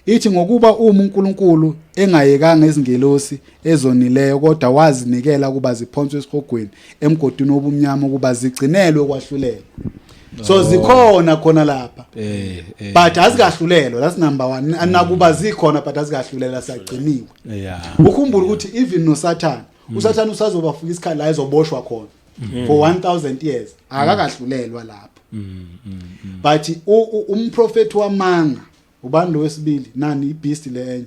ithi ngokuba uNkulunkulu engayekanga izingelosi ezonileyo kodwa wazinikela kuba ziphonswe esikhogweni emgodini obumnyama kuba zigcinelwe kwahlulela so zikhona khona lapha but azikahlulelwa that's number 1 anakuba zikhona but azikahlulela sagciniwe ukhumbula ukuthi even noSathane uSathane usazobafika isikhathi la ezoboshwa khona for 1000 years akakahlulelwa lapho but umprofeti wamanga ubani lo wesibili nani ibeast lenye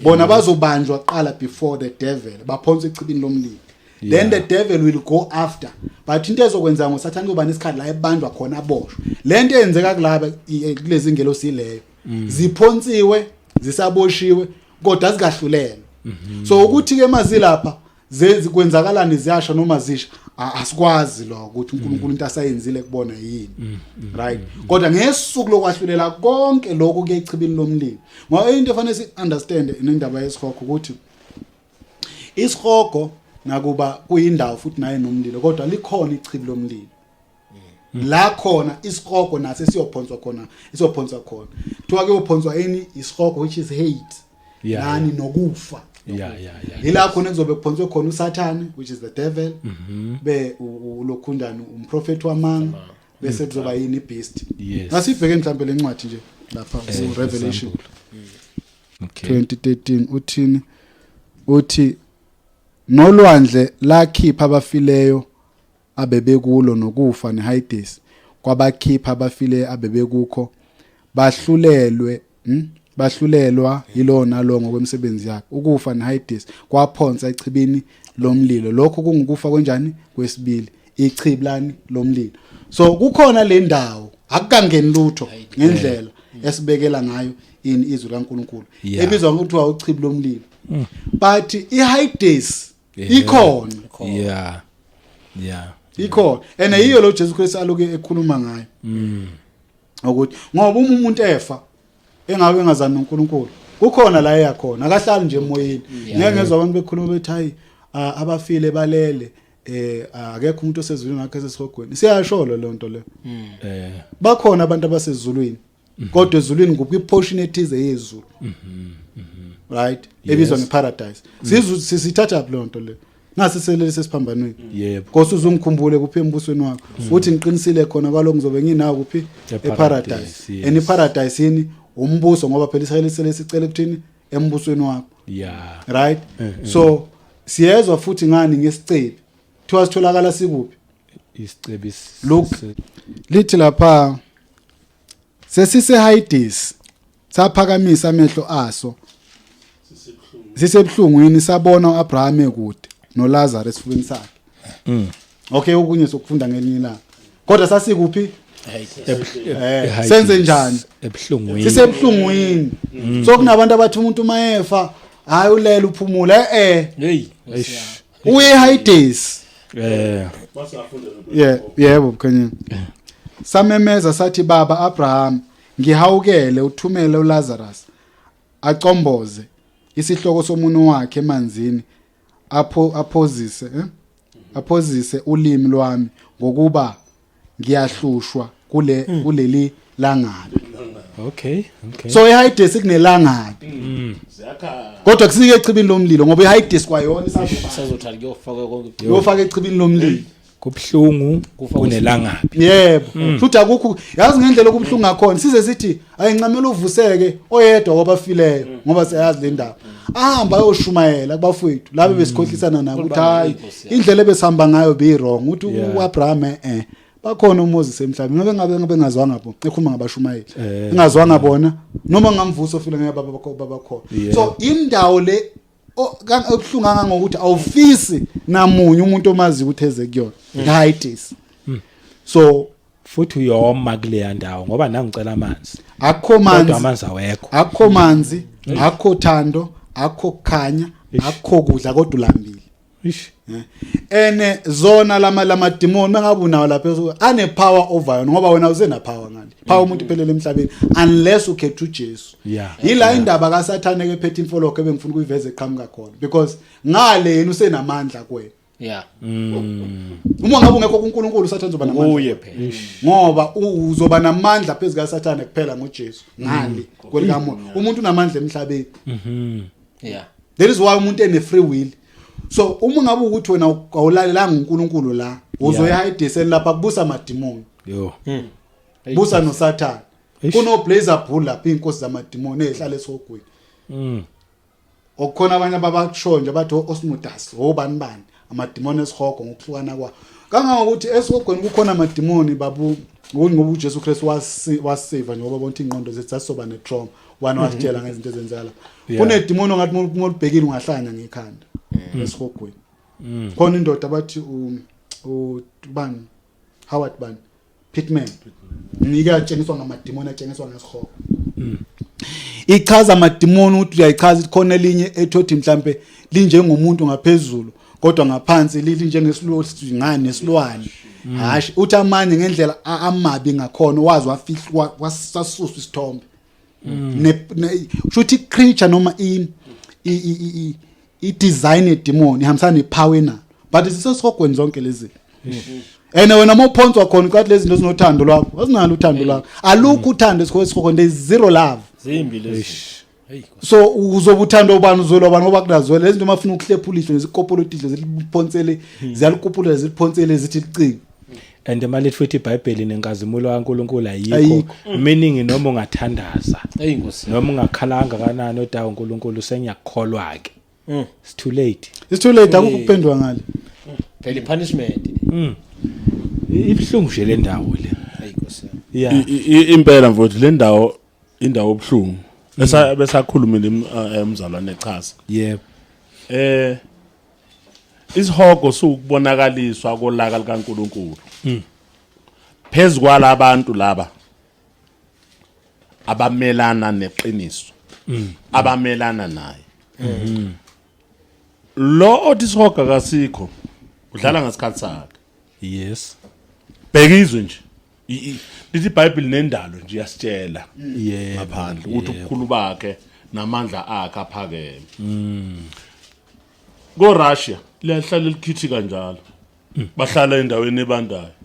bona bazobanjwa qala before the devil baphonsa echibini lomlilo then the devil will go after but into ezokwenza ngoSathane kuba nesikhathi la ebanjwa khona aboshwe lento eyenzeka kulaba kulezi ingelosi leyo ziphonsiwe zisaboshiwe kodwa azikahlulelwa so ukuthi ke mazilapha zikwenzakalani ziyasha noma zisha asikwazi lo ukuthi uNkulunkulu into asayenzile kubona yini right kodwa ngesuku lokwahlulela konke lokho kuyechibini lomlilo ngoba into efanele si understand indaba yesihogo ukuthi isihogo nakuba kuyindawo futhi naye nomlilo kodwa likhona ichibi lomlilo la khona isihogo nase siyophonswa khona isiyophonswa khona kuthiwa ke uphonswa ini isihogo which is hate nani nokufa ila khona kuzobe kuphonswe khona uSathane which is the devil be ulokhundana umprofeti wamanga bese kuzoba yini beast asibheke mhlambe lencwadi nje lapha ku Revelation 2013 uthini uthi nolwandle lakhipha abafileyo abebekulo nokufa neHades kwabakhipha abafileyo abebekukho bahlulelwa yilona lo ngokwemsebenzi yakhe ukufa neHades kwaphonsa echibini lomlilo lokho kungukufa kanjani kwesibili ichibilani lomlilo so kukhona le ndawo akukangeni lutho ngendlela esibekela ngayo izwi laNkulunkulu ebizwa ngokuthi uchibi lomlilo but iHades ikhona ikhona ene yiyo lo Jesu Kristu aloke ekhuluma ngayo ukuthi ngoba umuntu efa engabe ngazana noNkulunkulu kukhona la eyakhona akahlali nje emoyeni ngeke ngezwe abantu bekhuluma bethi hayi abafile balele akekho umuntu osezulwini ngakho esesihogweni siyasholo le nto le bakhona abantu abasezulwini kodwa ezulwini kuphi-portion ethize yezulu right ebizwa ngeparadise sithatha up le nto le ngase selele sesiphambanweni Nkosi uzungikhumbule kuphi embusweni wakho uthi ngiqinisile khona kwalo ngizobe nginawo kuphi eparadise paradise yini umbuso ngoba phela Israel selesicela ukuthini embusweni wakho right so siyezwa futhi ngani ngesicebi thiwa sitholakala sikuphi isicebi look lithi lapha sesiseHades saphakamisa amehlo aso sisebhlungwini sabona uAbraham ekude noLazarus esifubeni sakhe okay okunye sokufunda ngelinye ilanga kodwa sasikuphi senze njani ebhlungwini sisebhlungwini so kunabantu abathi umuntu mayefa hayi ulela uphumula uye eHades yebo Khanyile samemeza sathi baba Abraham ngihawukele uthumele uLazarus acomboze isihloko somuntu wakhe emanzini aphozise ulimi lwami ngokuba ngiyahlushwa kuleli langabi okay so iHades kunelangabi kodwa kusike echibini lomlilo ngoba iHades kwayona sazothali kuyofaka konke yofaka echibini lomlilo kubhlungu kunelangabi yebo futhi akukho yazi ngendlela okubhlungu ngakhona size sithi ayincamela uvuseke oyedwa kwabafileyo ngoba siyazi le ndaba ahamba ayoshumayela kubafowethu laba besikhohlisana nabo ukuthi hayi indlela ebesihamba ngayo be wrong uthi uAbraham bakhona uMoses emhlabeni ngabe ngazwanga bo ekhuluma ngabashumayeli engazwanga bona noma ngamvuso file ngeke baba khona so indawo le obhlunga ngokuthi awufisi namunye umuntu omazi ukuthi eze kuyona ngayidis so futhi uyoma kule ndawo ngoba nangicela amanzi akho manzi kodwa amanzi awekho akho manzi akho thando akho khanya akho kudla kodwa ulambile ene zona lama demon mangabe unawo lapha ane power over yona ngoba wena uzena power ngale power umuntu iphelele emhlabeni unless ukhetha uJesu yila indaba kaSathane ke phethe imfoloko ebengifuna ukuyiveza eqhamuka khona because ngale yena usenamandla kwena uma ngabe ungekho kuNkulunkulu uSathane uzoba namandla uye phela ngoba uzoba namandla phezulu kaSathane kuphela ngoJesu ngale kwelikamoya umuntu unamandla emhlabeni that is why umuntu ene free will so uma ngabe ukuthi wena awulalelanga uNkulunkulu la uzoyahidisela lapha kubusa amadimoni busa noSathane kuno blazer bull lapha inkosi zamadimoni ezihlala esogwini okukhona abanye ababakushonje bathi osmudas obani bani amadimoni esihogo ngokuhlukana kwa kangangokuthi esogwini kukhona amadimoni babu ngoba uJesu Kristu wasave njengoba bonke ingqondo zethu zasoba netrauma wana wasitshela ngezinto ezenzala kunedimoni ongathi ngolibhekile ungahlanya ngekhanda esihogweni khona indoda bathi ubani Howard bani Pitman ngike atshengiswa ngamadimoni atshengiswa ngesihogo ichaza amadimoni ukuthi uyayichaza khona elinye ethothi mhlambe linjengomuntu ngaphezulu kodwa ngaphansi linjengesilwane nesilwane hashi uthi amanye ngendlela amabi ngakhona wazi wafihlwa wasasuswa isithombe shuthi creature noma i design edemon ihambisana nepower na but isesihogweni zonke lezi ene wena mawuphonswa khona kwathi lezi zinto zinothando lwakho azinalo uthando lwakho alukho uthando esihogweni there is zero love zimbi lezi so uzobuthanda ubani uzolo bani ngoba kunazwela lezi zinto mafuna ukuhlephulishwe nezikopolotidle ziliphonsele ziyalikuphula ziliphonsele zithi licinga and manje futhi iBhayibheli nenkazimulo kaNkuluNkulu ayikho meaning noma ungathandaza noma ungakhalanga kanani odawo uNkulunkulu sengiyakholwa ke it's too late akukho kuphendwa ngale phela punishment ibhlungu nje le ndawo le impela mfowethu le ndawo indawo obhlungu besakhulumile emzalwane echaza yebo isihogo sukubonakaliswa kolaka likaNkuluNkulu phezulu abantu laba abamelana neqiniso abamelana naye lo othi isihoga kasikho udlala ngasikhathi sakhe yes bhekizwe nje lithi iBhayibheli nendalo nje yasitshela ngaphandle ukuthi ubukhulu bakhe namandla akhe aphakeme go Russia liyahlala likhithi kanjalo bahlala endaweni ebandayo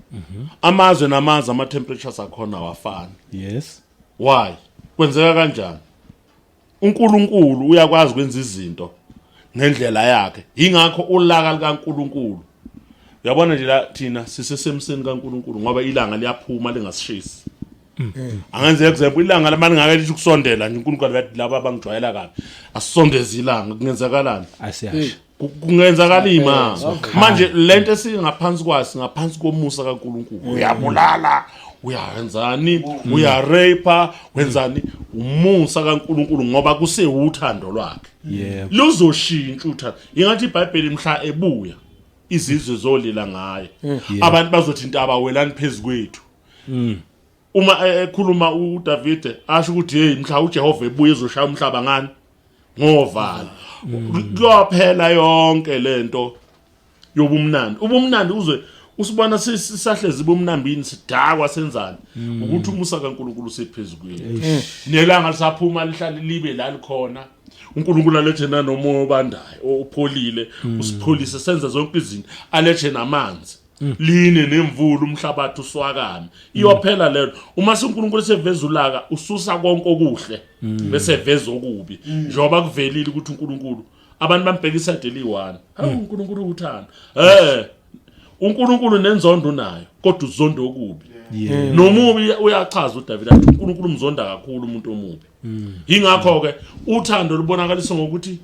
amazwe namazwe ama temperatures akhona awafani yes why kwenzeka kanjani uNkulunkulu uyakwazi ukwenza izinto ngendlela yakhe ingakho ulaka likaNkulunkulu uyabona nje la thina sisesemseni kaNkulunkulu ngoba ilanga liyaphuma lingasishisi angenze example ilanga lamani ngake lithi ukusondela nje uNkulunkulu bathi laba abangijwayela kabi asisondeze ilanga kungenzakalani asiyasho kungenzakala imanga manje lento esingaphansi kwasi ngaphansi komusa kaNkulunkulu uyabulala uyahenzani uyarape wenzani umusa kaNkulunkulu ngoba kusewuthando lwakhe luzoshintsha uthando ingathi iBhayibheli mhla ebuya izizwe zolila ngaye abantu bazothi into abawelani phezukwethu uma ekhuluma uDavid asho ukuthi hey mhla uJehova ebuye ezoshaya umhlaba ngani ngovala kuyaphela yonke lento yobumnandi ubumnandi uzwe usibona sisahlezi bomnambini sidakwa senzani ukuthi umusa kaNkulunkulu usephezukweni nelanga lisaphuma lihlala libe la likhona uNkulunkulu alethe nanomoya obandayo opholile usipholise senza zonke izinto alethe namanzi line nemvula umhlabathi uswakame iyophela lelo uma uNkulunkulu seveza ulaka ususa konke okuhle bese veza okubi njoba kuvelile ukuthi uNkulunkulu abantu bambhekisa deli 1 uNkulunkulu uthanda uNkulunkulu nenzondo nayo kodwa uzondo okubi nomubi uyachaza uDavid athi uNkulunkulu umzonda kakhulu umuntu omubi ingakho ke uthando lubonakaliswa ngokuthi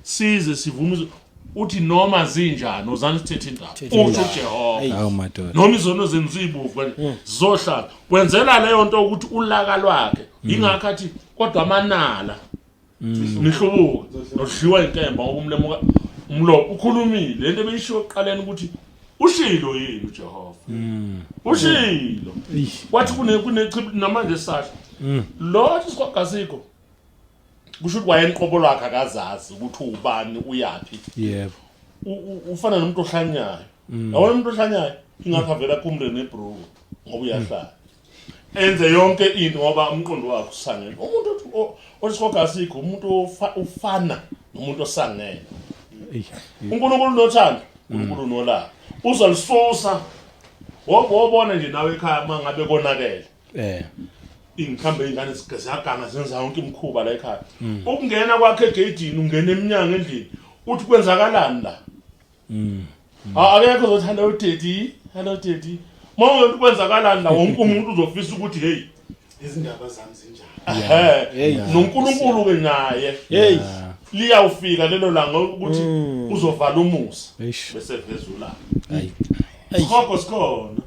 size sivume uthi noma zinjani ozani sithethe indaba uthi uJehova awu madoda noma izono zenzibuvu zohlala wenzela leyo nto ukuthi ulaka lwakhe ingakho athi kodwa amanala nihlubuka nodliwa inkemba ngoba umlemuka umlo ukhulumile lento ebeyishiwo eqaleni ukuthi ushilo yini uJehova ushilo wathi kunechibili namanje sasha lo sikwagasikho kusho ukuthi wayenqobo lwakhe akazazi ukuthi ubani uyapi yebo ufana nomuntu ohlanyayo yabona umuntu ohlanyayo ingakhavela kumle nebruku ngoba uyahlala enze yonke into ngoba umqondo wakhe usangene umuntu osikhogasikho umuntu ufana nomuntu osangene uNkulunkulu nothando uNkulunkulu nolaka uzalisusa wobona nje nawe ekhaya mangabe konakele ingikhambe ingane zigazaganga zenza yonke imkhuba la ekhaya ukungena kwakhe egedini ungena eminyango endlini uthi kwenzakalani la akekho uzothanda hello daddy mawunge uthi kwenzakalani la wonke umuntu uzofisa ukuthi hey izindaba zami zinjani noNkulunkulu ke naye hey liyawufika lelo langa ukuthi uzovala umusa bese vezula hayi Isihogo sikhona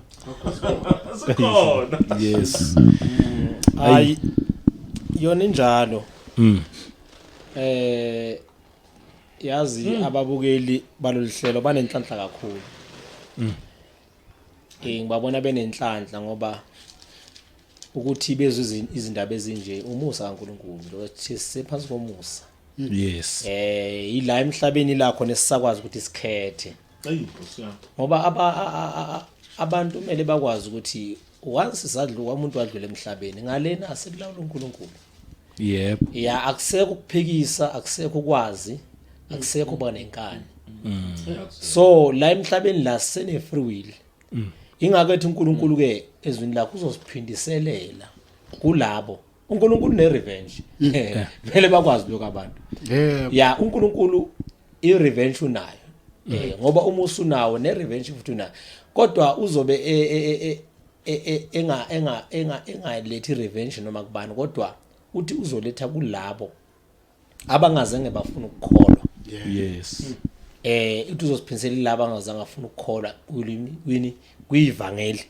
sikhona yes hayi yona injalo yazi ababukeli balolihlelo banenhlanhla kakhulu ngibabona benenhlanhla ngoba ukuthi bezwe izindaba ezinje umusa kaNkulunkulu lokuthi sisephansi komusa yes ila emhlabeni la khona esisakwazi ukuthi sikhethe ngoba abantu kumele bakwazi ukuthi once sadlula umuntu wadlula emhlabeni ngalena asekulawula uNkulunkulu yep ya akusekho ukuphikisa akusekho ukwazi akusekho kuba nenkani so la emhlabeni la sene free will ingakho ethi uNkulunkulu ke ezwini lakho uzosiphindiselela kulabo uNkulunkulu ne revenge vele bakwazi lokho abantu ya uNkulunkulu I revenge unayo ngoba umusa unawo ne revenge futhi unayo kodwa uzobe engalethi revenge noma kubani kodwa uthi uzoletha kulabo abangazange bafuna ukukholwa yes uthi uzosiphindiselela laba abangazange bafuna ukukholwa kuyivangeli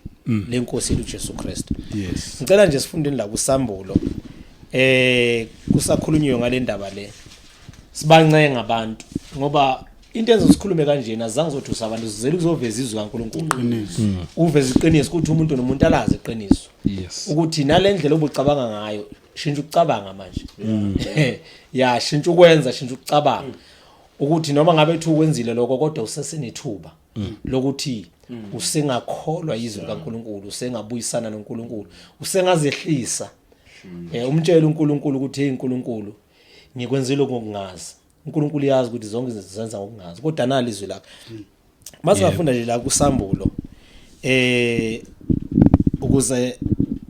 lenkosi yethu Jesu Kristu yes ngicela nje sifundeni la kusambulo kusakhulunywe ngale ndaba le sibancenge ngabantu ngoba into enzozikhulume kanjena azange zothusa abantu zizele kuzoveza izwi kaNkulunkulu uveza iqiniso ukuthi umuntu nomuntu alazi iqiniso yes ukuthi nalendlela obucabanga ngayo shintsha ukucabanga manje ya shintsha ukwenza shintsha ukucabanga ukuthi noma ngabe ethi ukwenzile lokho kodwa usesenethuba lokuthi usengakholwa izwi kaNkulunkulu usengabuyisana noNkulunkulu usengazehlisa umtshela uNkulunkulu ukuthi hey uNkulunkulu ngikwenzile ngokungazi uNkulunkulu yazi ukuthi zonke izinto zenza ngokungazi kodwa nali izwi lakhe masingafunda nje la kusambulo ukuze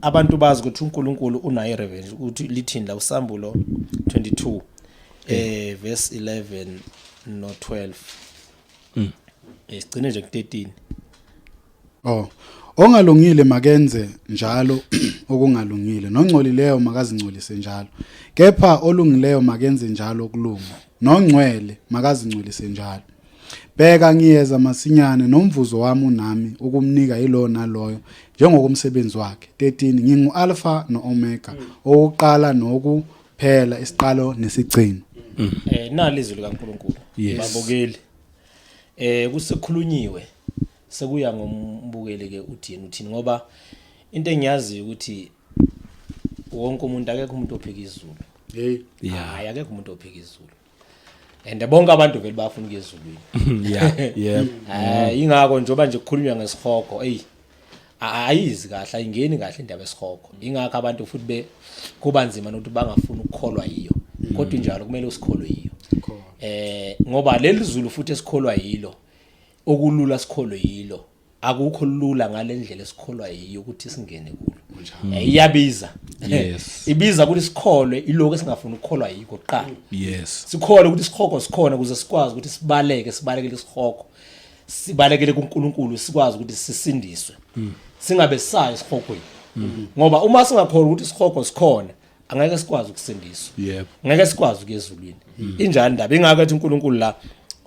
abantu bazi ukuthi uNkulunkulu unayo revenge ukuthi lithini la usambulo 22 verse 11 no 12 sigcine nje ku13 ongalungile makenze njalo okungalungile nongcolileyo makazingcolise njalo kepha olungileyo makenze njalo okulunga nongcwele makazingcolise njalo bheka ngiyeza masinyane nomvuzo wami unami ukumnika yilo naloyo njengokumsebenzi wakhe 13 ngingu alpha no omega okuqala nokuphela isiqalo nesigcino nali izwi likaNkulunkulu babukeli kusekhulunyiwe sekuya ngombukeli ke uthini ngoba into engiyazi ukuthi wonke umuntu akekho umuntu ophika izulu hayi akekho umuntu ophika izulu and bonke abantu vele bafuna ukuyezulwini ingakho njoba nje kukhulunywa ngesihogo ayizi kahle ayingeni kahle indaba yesihogo ingakho abantu futhi kuba nzima nokuthi bangafuni ukukholwa yiyo kodwa njalo kumele usikholwe yiyo ngoba leli zulu futhi esikholwa yilo okulula sikholwe yilo akukho lula ngalendlela esikholwa yiyo ukuthi singene kulo iyabiza ibiza ukuthi sikholwe iloko esingafuna ukukholwa yiko kuqala yes sikholwe ukuthi isihogo sikhona ukuze sikwazi ukuthi sibaleke isihogo sibalekele kuNkulunkulu sikwazi ukuthi sisindiswe singabe sayo isihogweni ngoba uma singakholwa ukuthi isihogo sikhona angeke sikwazi ukusindiswa ngeke sikwazi ukuyezulwini injani indaba ingaka ethi uNkulunkulu la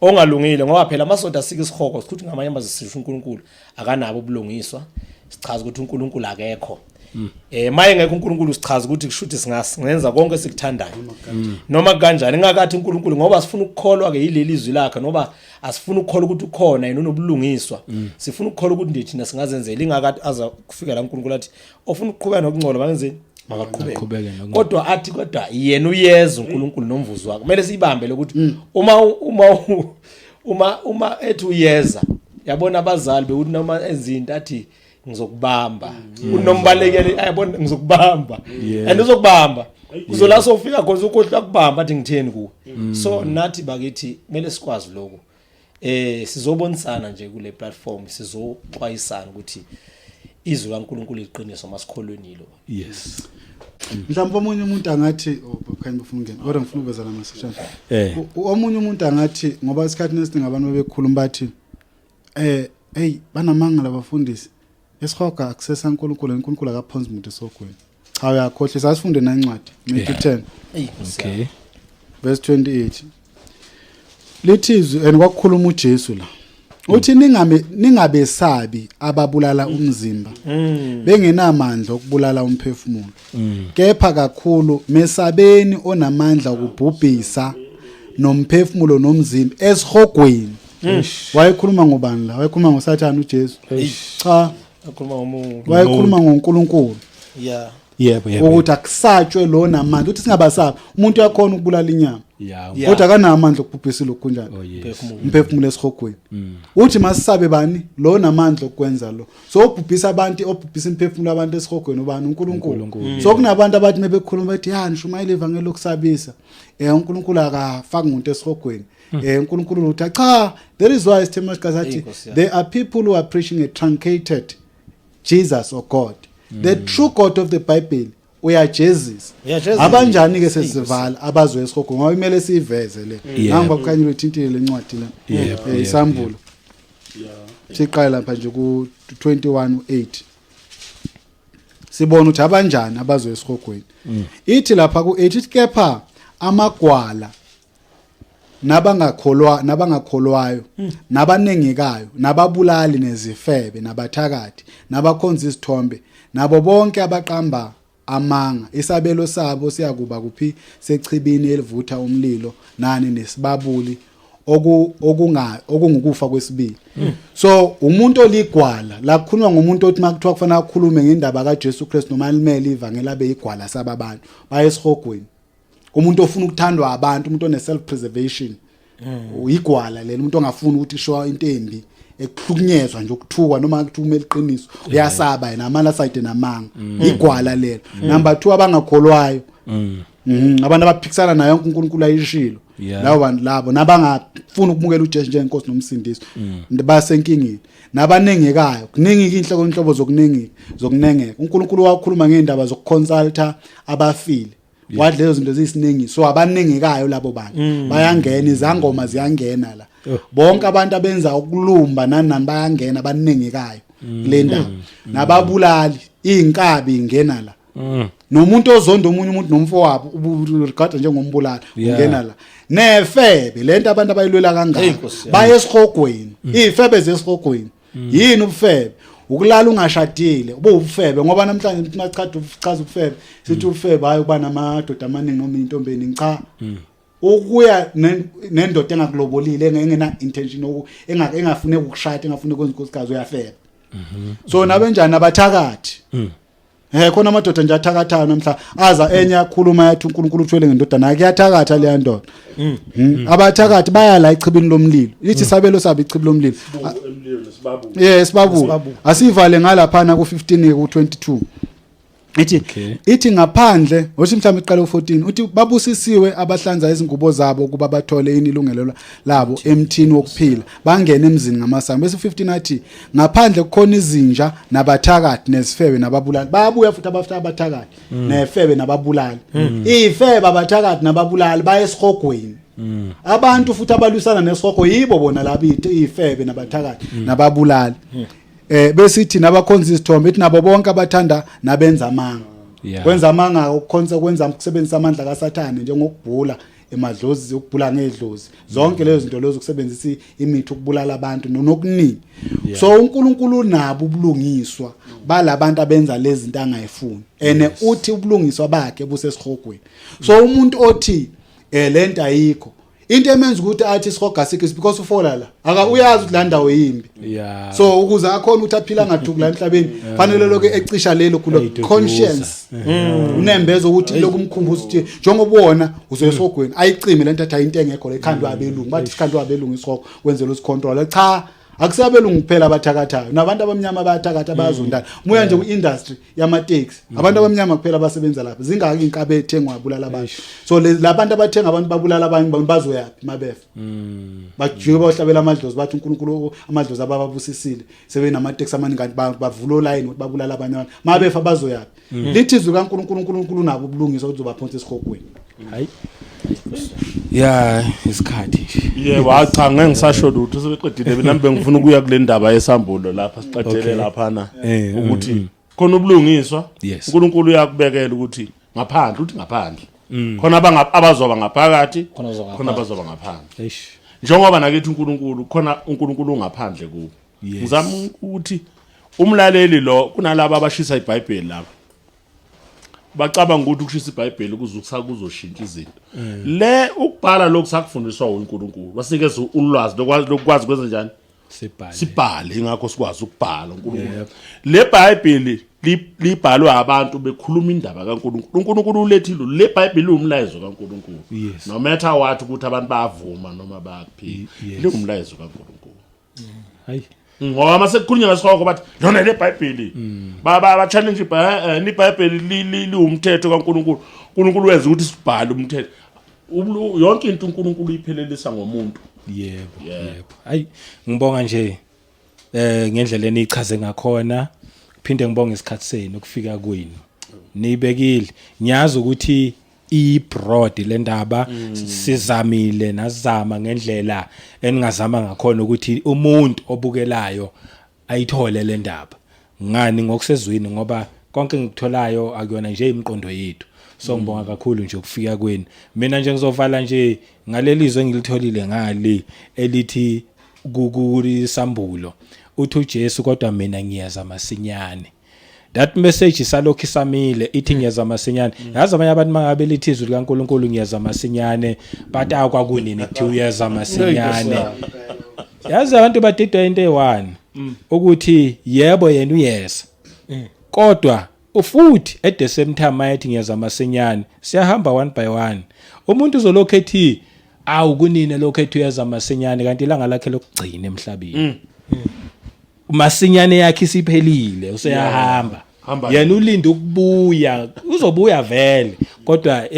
ongalungile ngoba phela amasoda asike isihogo sikuthi ngamanye amazwi sisho uNkulunkulu akanabo ubulungiswa sichaza ukuthi uNkulunkulu akekho maye ngeke uNkulunkulu sichaza ukuthi kushuthi singenza konke esikuthandayo noma kanjani ingakathi uNkulunkulu ngoba sifuna ukukholwa ke yileli izwi lakhe ngoba asifuna ukukholwa ukuthi ukhona yena unobulungiswa sifuna ukukholwa ukuthi ndithina singazenzela ingakathi aza kufika la uNkulunkulu athi ofuna ukuqhubeka nokungcola bangenzeni makaqhubeke kodwa athi kodwa yena uyeza uNkulunkulu nomvuzo wakhe kumele siyibambe lokuthi uma ethi uyeza yabona abazali bekuthi noma ezinto athi ngizokubamba unombalekele ayabona ngizokubamba and uzokubamba uzola sofika khona ukhohlwa kubamba athi ngitheni kuwe so nathi bakithi kumele sikwazi lokho sizobonisana nje kule platform sizoxwayisana ukuthi izwi kaNkulunkulu liqiniso masikholwenilo yes mhlawumbe omunye umuntu angathi khanye bafuna ukungena kodwa ngifuna ukuveza la message omunye umuntu angathi ngoba isikhathi nesiningi abantu bebekhuluma bathi hey banamanga labafundisi esihoga access uNkulunkulu akaphonsi umuntu esogweni cha uyakhohlisa asifunde nancwadi Matthew 10 okay verse 28 lithizwe kwakukhuluma uJesu la uthi ningabesabi ababulala umzimba bengenamandla okubulala umphefumulo kepha kakhulu mesabeni onamandla okubhubhisa nomphefumulo nomzimba esihogweni wayekhuluma ngobani la wayekhuluma ngoSathane uJesu cha akhuluma ngomuntu wayekhuluma ngoNkulunkulu yebo ukuthi akusatshwe lo namandla uthi singabasabi umuntu yakhona ukubulala inyama kodwa akanamandla okubhubhisa lokunjani umphefumulo esihogweni uthi masisabe bani lo namandla okwenza lo so ubhubhisa abantu obhubhisa imphefumulo abantu esihogweni ubani uNkulunkulu so kunabantu abathi mebekhuluma bathi nishumayela ivangeli lokusabisa uNkulunkulu akafaki umuntu esihogweni uNkulunkulu uthi cha there is why isithemashikazathi there are people who are preaching a truncated Jesus or God the true God of the Bible uyaJesus abanjani ke sesivala abazwe esihogo ngoba imele siveze le nangba kukhanyile uthintile lencwadi la isambulo siqala lapha nje ku 21:8 sibona ukuthi abanjani abazwe esihogweni ithi lapha ku 8 ithi kepha amagwala nabangakholwayo nabanengekayo nababulali nezifebe nabathakathi nabakhonza izithombe nabo bonke abaqamba amanga isabelo sabo siyakuba kuphi sechibini elivutha umlilo nani nesibabuli okungukufa kwesibili so umuntu oligwala la kukhulunywa ngomuntu othi makuthiwa kufanele akhulume ngendaba kaJesu Kristu noma limele ivangeli abe igwala sababantu bayesihogweni umuntu ofuna ukuthandwa abantu umuntu one self preservation uyigwala lelo umuntu ongafuni ukuthi showa into embi ekuhlukunyezwa nje ukuthukwa noma ukuthuma eliqiniso uyasaba yena amala side namanga igwala lelo number 2 abangakholwayo abantu abaphikisana nayo uNkulunkulu ayishilo labo bantu labo nabangafuni ukubukela uJesu njengenkosi nomsindisi basenkingeni nabanengekayo kuningi inhlobo zokunengeka uNkulunkulu wakhuluma ngendaba zokuconsulta abafile wathi lezo zinto zisiningi so abanengekayo labo bantu bayangena izangoma ziyangena la bonke abantu abenza ukulumba nani bayangena abanengekayo kule ndawo nababulali inkabi ingena la nomuntu ozonda omunye umuntu nomfowabo uregard njengombulali ungena la nefebe lento abantu abayilwela kangaka baye esihogweni ifebe zesihogweni yini ubufebe ukulala ungashadile ube ubufebe ngoba namhlanje machaza ubufebe sithi ubufebe hayi kuba namadoda amaningi noma intombeni cha ukuya nendoda engakulobolile engena intention engafune ukushaya engafune ukwenza inkosikazi uyafeba so nabenjani abathakathi khona amadoda nje athakathayo namhla aza enye yakhuluma yathi uNkulunkulu uthwele ngendodana yakhe yathakatha le ndoda abathakathi bayala ichibini lomlilo lithi sabelo sabe ichibi lomlilo sibabu asivale ngalaphana ku 15 ku 22 ithi ngaphandle othi mhlawumbe iqale u14 uthi babusisiwe abahlanza izingubo zabo kuba bathole inilungelo labo emthini wokuphila bangena emzini ngamasango bese 15 athi ngaphandle kukhona izinja nabathakathi nezifebe nababulali bayabuya futhi abathakathi nefebe nababulali ifebe abathakathi nababulali baye esihogweni abantu futhi abalwisana nesihogo yibo bona laba ifebe nabathakathi nababulali besithi nabakhonza isithombe ethi nabo bonke abathanda nabenza amanga kwenza amanga ukukhonza kwenza ukusebenzisa amandla kaSathane njengokubhula emadlozi ukubhula ngedlozi zonke lezo zinto lezo ukusebenzisa imithi ukubulala abantu nokuningi so uNkulunkulu nabo ubulungiswa balabantu abenza lezi zinto angayifuni uthi ubulungiswa bakhe busesihogweni so umuntu othi lento ayikho into emenza ukuthi athi isihoga sikho is because ufola la aka uyazi ukuthi la ndawo yimbi so ukuze akhona ukuthi aphila ngathukula emhlabeni fanele lokho ecisha lelo kulo conscience unembezo ukuthi lokhu umkhumbuzo ukuthi njengoba wona uzesihogweni ayicime lento athi into engekho le ikhandwa abelungu bathi ikhandwa abelungu isihogo kwenzela usicontrol cha akusabelungu kuphela abathakathayo nabantu abamnyama bayathakatha bayazondana muya nje ku-industry yama-taxi abantu abamnyama kuphela abasebenza lapha zingaki inkabe ethengwa babulala abantu so labantu abathenga abantu babulala abantu bazoyaphi mabefa bajike bayohlabela amadlozi bathi uNkulunkulu amadlozi abababusisile sebenama-taxi amaningi bavula olayini ukuthi babulala abanye abantu mabefa bazoyaphi lithi izwi kaNkulunkulu nabo ubulungiswa ukuthi uzobaphonsa esihogweni hayi isikhathi cha ngeke ngisasho lutho sebeqedile mina bengifuna ukuya kule ndaba yesambulo lapha siqedele lapha ukuthi khona ubulungiswa uNkulunkulu uyakubekela ukuthi ngaphandle khona abazoba ngaphakathi khona abazoba ngaphandle njengoba nakithi uNkulunkulu khona uNkulunkulu ngaphandle kubo ngizama ukuthi umlaleli lo kunalabo abashisa iBhayibheli lapha bacabanga ukuthi ukushisa iBhayibheli kuzoshintsha izinto le ukubhala lokusakufundiswa uNkulunkulu wasikeza ulwazi lokwazi kwenza njani sibhale ingakho sikwazi ukubhala uNkulunkulu le Bhayibheli libhalwe abantu bekhuluma indaba kaNkulunkulu uNkulunkulu ulethile le Bhayibheli umlayezo kaNkulunkulu no matter what ukuthi abantu bayavuma noma bayaphila le umlayezo kaNkulunkulu hayi ngoba masekukhulunywa ngesihoko bathi lona le Bhayibheli ba challenge iBhayibheli liwumthetho kaNkulunkulu uNkulunkulu wenza ukuthi sibhale umthetho yonke into uNkulunkulu uyiphelelisa ngomuntu yebo hayi ngibonga nje ngendlela enichaze ngakhona phinde ngibonga isikhathi senu ukufika kwenu nibekile ngiyazi ukuthi broad le ndaba sizamile nazama ngendlela eningazama ngakhona ukuthi umuntu obukelayo ayithole le ndaba ngani ngokusezwini ngoba konke ngikutholayo akuyona nje imiqondo yethu so ngibonga kakhulu nje ukufika kwenu mina nje ngizovala nje ngalelizwe engilitholile ngali elithi kusambulo uthi uJesu kodwa mina ngiyaza masinyane that message salokhu isamile ithi ngiyaza masinyane yazi abanye abantu mangabe lithi izwi likaNkulunkulu ngiyaza masinyane bathi akwakunini kuthi uyaza masinyane yazi abantu badidwa into eyi1 ukuthi yebo yena uyeza kodwa ufuthi at the same time ayithi ngiyaza masinyane siyahamba one by one umuntu uzolokho ethi awukunini lokho ethi uyaza masinyane kanti ilanga lakhe lokugcina emhlabeni masinyane yakhe isiphelile useyahamba yena ulinda ukubuya uzobuya vele kodwa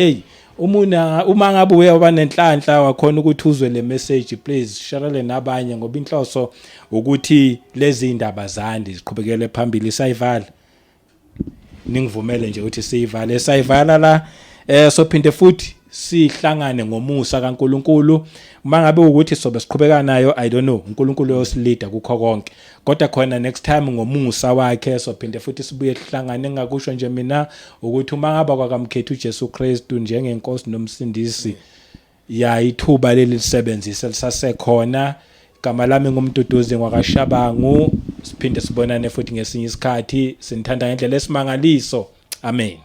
uma ngabe uyaba nenhlanhla wakhona ukuthi uzwe le message please sharele nabanye ngoba inhloso ukuthi lezi indaba zandi ziqhubekele phambili sayivala ningivumele nje ukuthi sayivala la sophinde futhi sihlangane ngomusa kaNkulunkulu mangabe ukuthi sobe siqhubeka nayo I don't know uNkulunkulu uyosilida kukho konke kodwa khona next time ngomusa wakhe sophinde futhi sibuye sihlangane ngakusho nje mina ukuthi uma ngaba kwakamkhetha uJesu Kristu njengenkosi nomsindisi ithuba leli lisebenzisa lisasekhona igama lami ngumduduzi ngwakashabangu siphinde sibonane futhi ngesinye isikhathi sinithanda ngendlela esimangaliso amen.